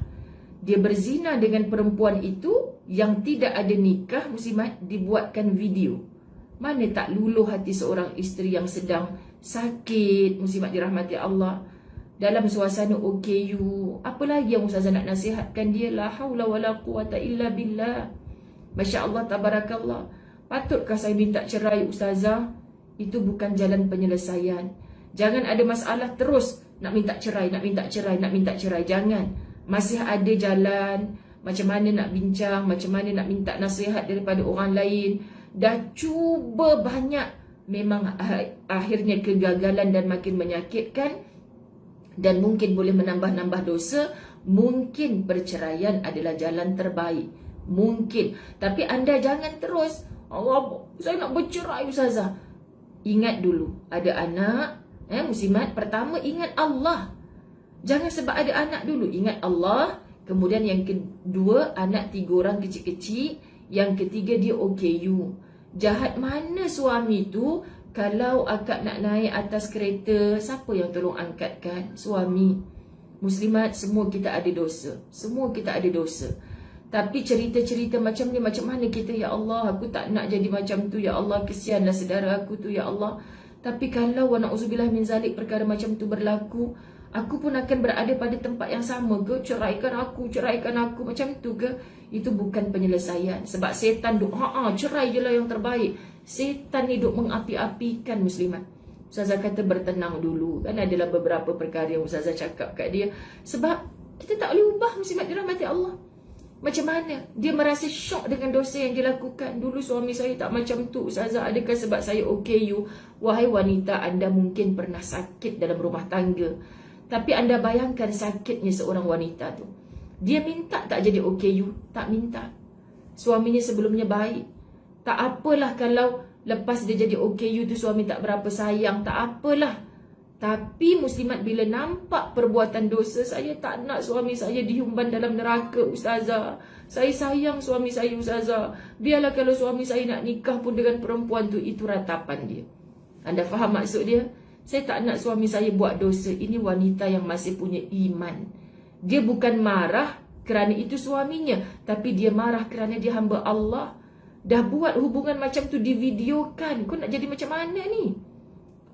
Dia berzina dengan perempuan itu yang tidak ada nikah, muslimat, dibuatkan video. Mana tak luluh hati seorang isteri yang sedang sakit, muslimat dirahmati Allah, dalam suasana OKU. Apa lagi yang Ustazah nak nasihatkan dia? La haula wala quwata illa billah. Masya Allah, tabarakallah. Patutkah saya minta cerai Ustazah? Itu bukan jalan penyelesaian. Jangan ada masalah terus nak minta cerai, nak minta cerai, nak minta cerai. Jangan. Masih ada jalan. Macam mana nak bincang, macam mana nak minta nasihat daripada orang lain. Dah cuba banyak, memang akhirnya kegagalan dan makin menyakitkan. Dan mungkin boleh menambah-nambah dosa. Mungkin perceraian adalah jalan terbaik. Mungkin. Tapi anda jangan terus, Allah, saya nak bercerai Ustazah. Ingat dulu, ada anak. Muslimat, pertama ingat Allah. Jangan sebab ada anak dulu, ingat Allah. Kemudian yang kedua, anak 3 orang kecil-kecil. Yang ketiga, dia OKU. Jahat mana suami tu? Kalau akak nak naik atas kereta, siapa yang tolong angkatkan? Suami. Muslimat, semua kita ada dosa. Semua kita ada dosa. Tapi cerita-cerita macam ni, macam mana kita? Ya Allah, aku tak nak jadi macam tu. Ya Allah, kesianlah saudara aku tu. Ya Allah. Tapi kalau wa na'udzubillah min zalik, perkara macam tu berlaku, aku pun akan berada pada tempat yang sama ke? Ceraikan aku macam tu ke? Itu bukan penyelesaian. Sebab setan duk, cerai je lah yang terbaik. Setan ni duk mengapi-apikan muslimat. Ustazah kata bertenang dulu. Kan adalah beberapa perkara yang Ustazah cakap kat dia. Sebab kita tak boleh ubah muslimat dirahmati Allah. Macam mana? Dia merasa syok dengan dosa yang dia lakukan. Dulu suami saya tak macam tu Ustazah. Adakah sebab saya OKU? Wahai wanita, anda mungkin pernah sakit dalam rumah tangga. Tapi anda bayangkan sakitnya seorang wanita tu. Dia minta tak jadi OKU? Tak minta. Suaminya sebelumnya baik. Tak apalah kalau lepas dia jadi OKU tu suami tak berapa sayang. Tak apalah. Tapi muslimat bila nampak perbuatan dosa, saya tak nak suami saya dihumban dalam neraka, ustazah. Saya sayang suami saya, ustazah. Biarlah kalau suami saya nak nikah pun dengan perempuan tu, itu ratapan dia. Anda faham maksud dia? Saya tak nak suami saya buat dosa. Ini wanita yang masih punya iman. Dia bukan marah kerana itu suaminya, tapi dia marah kerana dia hamba Allah. Dah buat hubungan macam tu, divideokan. Kau nak jadi macam mana ni?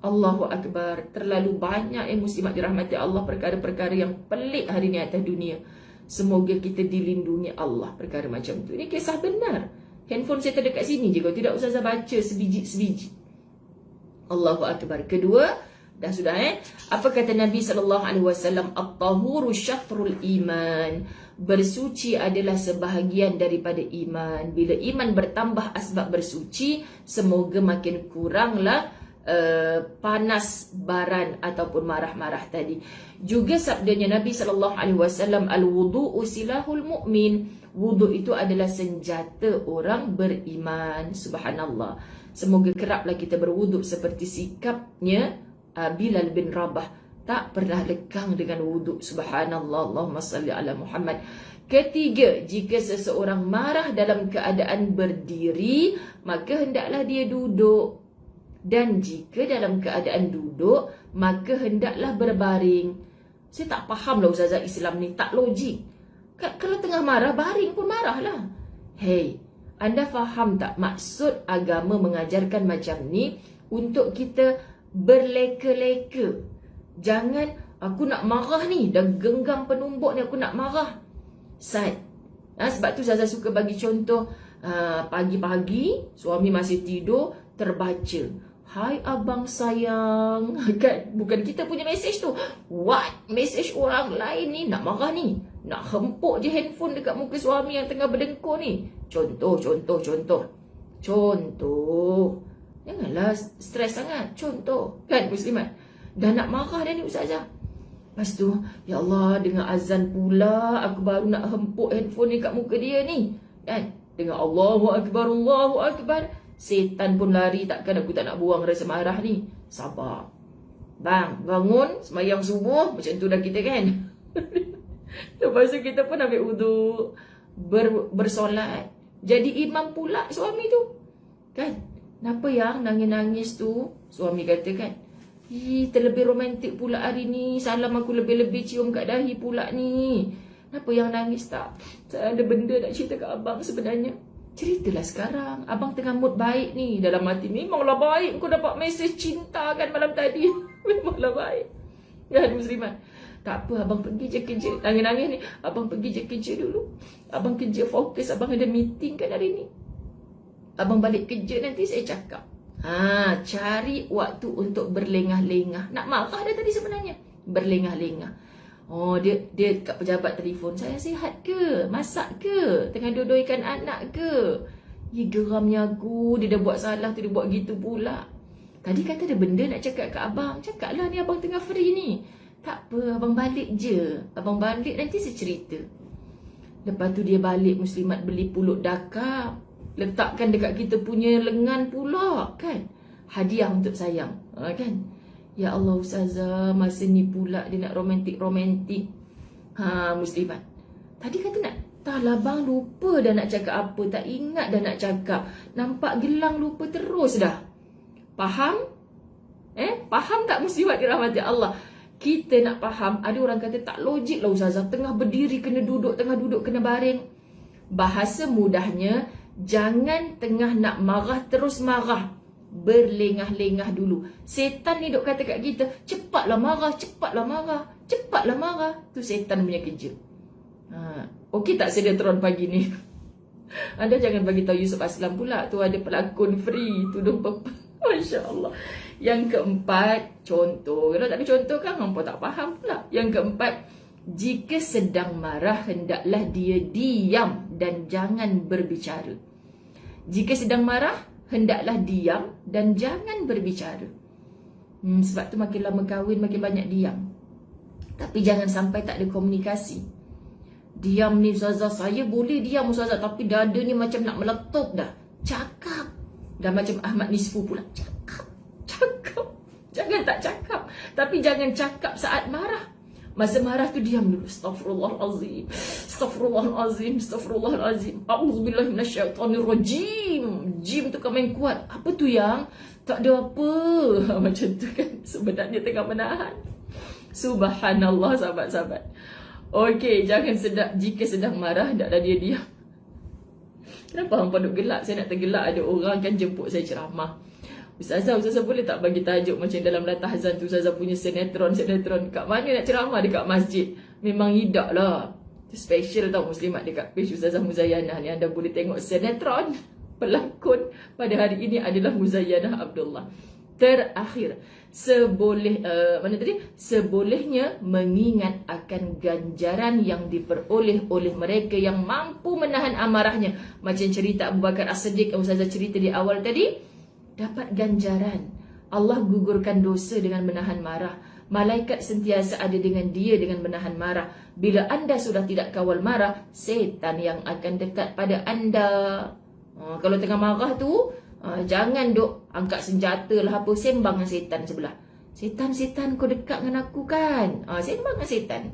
Allahu Akbar. Terlalu banyak muslimat dirahmati Allah perkara-perkara yang pelik hari ni atas dunia. Semoga kita dilindungi Allah perkara macam tu. Ini kisah benar. Handphone saya terdekat sini je. Kalau tidak usah saya baca sebiji-sebiji. Allahu Akbar. Kedua, dah sudah apa kata Nabi SAW? At-tahuru syatrul iman. Bersuci adalah sebahagian daripada iman. Bila iman bertambah asbab bersuci, semoga makin kuranglah panas baran ataupun marah-marah tadi. Juga sabdanya Nabi SAW, al-wudu'u silahul mu'min. Wudu' itu adalah senjata orang beriman. Subhanallah. Semoga keraplah kita berwuduk seperti sikapnya Bilal bin Rabah. Tak pernah lekang dengan wuduk. Subhanallah. Allahumma salli ala Muhammad. Ketiga, jika seseorang marah dalam keadaan berdiri, maka hendaklah dia duduk. Dan jika dalam keadaan duduk, maka hendaklah berbaring. Saya tak faham lah ustazah Islam ni, tak logik. Kalau tengah marah, baring pun marahlah. Hey, anda faham tak maksud agama mengajarkan macam ni? Untuk kita berleka-leka. Jangan, aku nak marah ni, dah genggam penumbuk ni, aku nak marah. Sad. Sebab tu ustazah suka bagi contoh, pagi-pagi, suami masih tidur, terbaca. Hai abang sayang. Kan? Bukan kita punya mesej tu. What? Mesej orang lain ni. Nak marah ni. Nak hempuk je handphone dekat muka suami yang tengah berdengkur ni. Contoh. Janganlah stres sangat. Contoh. Kan muslimat? Dah nak marah dah ni ustazah. Lepas tu, ya Allah, dengan azan pula, aku baru nak hempuk handphone ni kat muka dia ni. Kan? Dengan Allahu Akbar, Allahu Akbar. Setan pun lari, takkan aku tak nak buang rasa marah ni. Sabar. Bang, bangun, semayang subuh, macam tu dah kita kan. Lepas tu kita pun ambil wuduk, bersolat. Jadi imam pula suami tu. Kan? Kenapa yang nangis-nangis tu? Suami kata kan, terlebih romantik pula hari ni. Salam aku lebih-lebih cium kat dahi pula ni. Kenapa yang nangis tak? Saya ada benda nak cerita kat abang sebenarnya. Ceritalah sekarang. Abang tengah mood baik ni. Dalam hati memanglah baik. Kau dapat mesej cinta kan malam tadi. Memanglah baik. Ya muslimat. Tak apa, abang pergi je kerja. Nangis-nangis ni, abang pergi je kerja dulu. Abang kerja fokus. Abang ada meeting kan hari ni. Abang balik kerja nanti saya cakap. Cari waktu untuk berlengah-lengah. Nak marah dah tadi sebenarnya. Berlengah-lengah. Oh, dia kat pejabat telefon. Saya sihat ke? Masak ke? Tengah dua-duaikan anak ke? Geramnya aku. Dia dah buat salah tu, dia buat gitu pula. Tadi kata ada benda nak cakap kat abang. Cakaplah ni, abang tengah free ni. Tak apa, abang balik je. Abang balik nanti saya cerita. Lepas tu dia balik, muslimat beli pulut dakap. Letakkan dekat kita punya lengan pula. Kan? Hadiah untuk sayang. Kan? Ya Allah ustazah, masa ni pula dia nak romantik-romantik. Muslimat. Tadi kata nak, tak lah bang, lupa dah nak cakap apa. Tak ingat dah nak cakap. Nampak gelang lupa terus dah. Faham? Faham tak muslimat dirahmati Allah? Kita nak faham, ada orang kata tak logik lah ustazah. Tengah berdiri kena duduk, tengah duduk kena baring. Bahasa mudahnya, jangan tengah nak marah terus marah. Berlengah-lengah dulu. Setan ni duk kata kat kita, cepatlah marah, cepatlah marah, cepatlah marah. Tu setan punya kerja. Okey tak sinetron pagi ni? Anda jangan bagi tahu Yusuf Aslam pula. Tu ada pelakon free, tudung pepah. Masya Allah. Yang keempat, contoh. Kalau tak ada contoh kan, hampa tak faham pula. Yang keempat, jika sedang marah, hendaklah dia diam dan jangan berbicara. Jika sedang marah, hendaklah diam dan jangan berbicara. Sebab tu makin lama kahwin, makin banyak diam. Tapi jangan sampai tak ada komunikasi. Diam ni ustazah, saya boleh diam ustazah, tapi dada ni macam nak meletup dah. Cakap. Dah macam Ahmad Nisfu pula. Cakap. Jangan tak cakap. Tapi jangan cakap saat marah. Masa marah tu diam dulu. Astaghfirullahalazim. Astaghfirullahalazim. Astaghfirullahalazim. A'udzubillahi minasyaitonirrajim. Jim tu kan main kuat. Apa tu yang? Tak ada apa. Macam tu kan. Sebenarnya tengah menahan. Subhanallah sahabat-sahabat. Okey, jangan jika sedang marah, hendaklah dia diam. Kenapa hampa duk gelak? Saya nak tergelak ada orang kan jemput saya ceramah. Ustazah boleh tak bagi tajuk macam dalam latah azan tu Ustazah punya sinetron. Kat mana nak ceramah? Dekat masjid. Memang hidak lah. Itu special tau muslimat dekat page Ustazah Muzayyanah ni. Anda boleh tengok sinetron. Pelakon pada hari ini adalah Muzayyanah Abdullah. Terakhir, sebolehnya mengingat akan ganjaran yang diperoleh oleh mereka yang mampu menahan amarahnya. Macam cerita Abu Bakar As-Siddiq yang Ustazah cerita di awal tadi. Dapat ganjaran. Allah gugurkan dosa dengan menahan marah. Malaikat sentiasa ada dengan dia dengan menahan marah. Bila anda sudah tidak kawal marah, setan yang akan dekat pada anda. Kalau tengah marah tu, jangan duk angkat senjata lah apa. Sembang dengan setan sebelah. Setan kau dekat dengan aku kan? Sembang dengan setan.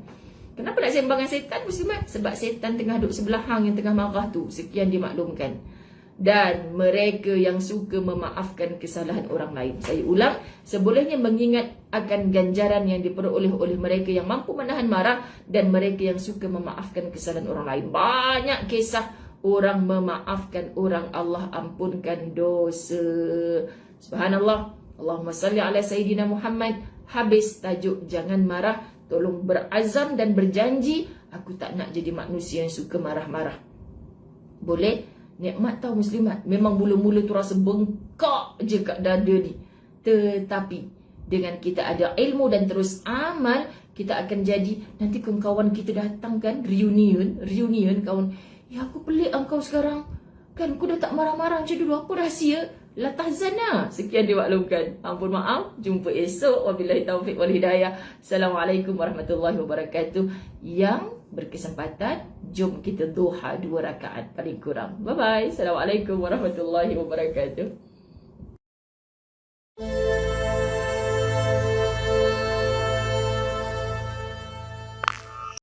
Kenapa nak sembang dengan setan muslimat? Sebab setan tengah duk sebelah hang yang tengah marah tu. Sekian dimaklumkan. Dan mereka yang suka memaafkan kesalahan orang lain. Saya ulang, sebolehnya mengingat akan ganjaran yang diperoleh oleh mereka yang mampu menahan marah dan mereka yang suka memaafkan kesalahan orang lain. Banyak kisah orang memaafkan orang, Allah ampunkan dosa. Subhanallah. Allahumma salli ala Sayyidina Muhammad. Habis tajuk jangan marah. Tolong berazam dan berjanji, aku tak nak jadi manusia yang suka marah-marah. Boleh? Nikmat tahu muslimat. Memang mula-mula tu rasa bengkak je kat dada ni. Tetapi dengan kita ada ilmu dan terus amal, kita akan jadi. Nanti kawan-kawan kita datang kan, reunion kawan. Ya aku pelik engkau sekarang. Kan aku dah tak marah-marah macam dulu. Apa rahsia? Latah zana. Sekian dimaklumkan. Ampun maaf. Jumpa esok. Wabillahi taufiq wal hidayah. Assalamualaikum warahmatullahi wabarakatuh. Yang berkesempatan, jom kita duha 2 rakaat paling kurang. Bye bye. Assalamualaikum warahmatullahi wabarakatuh.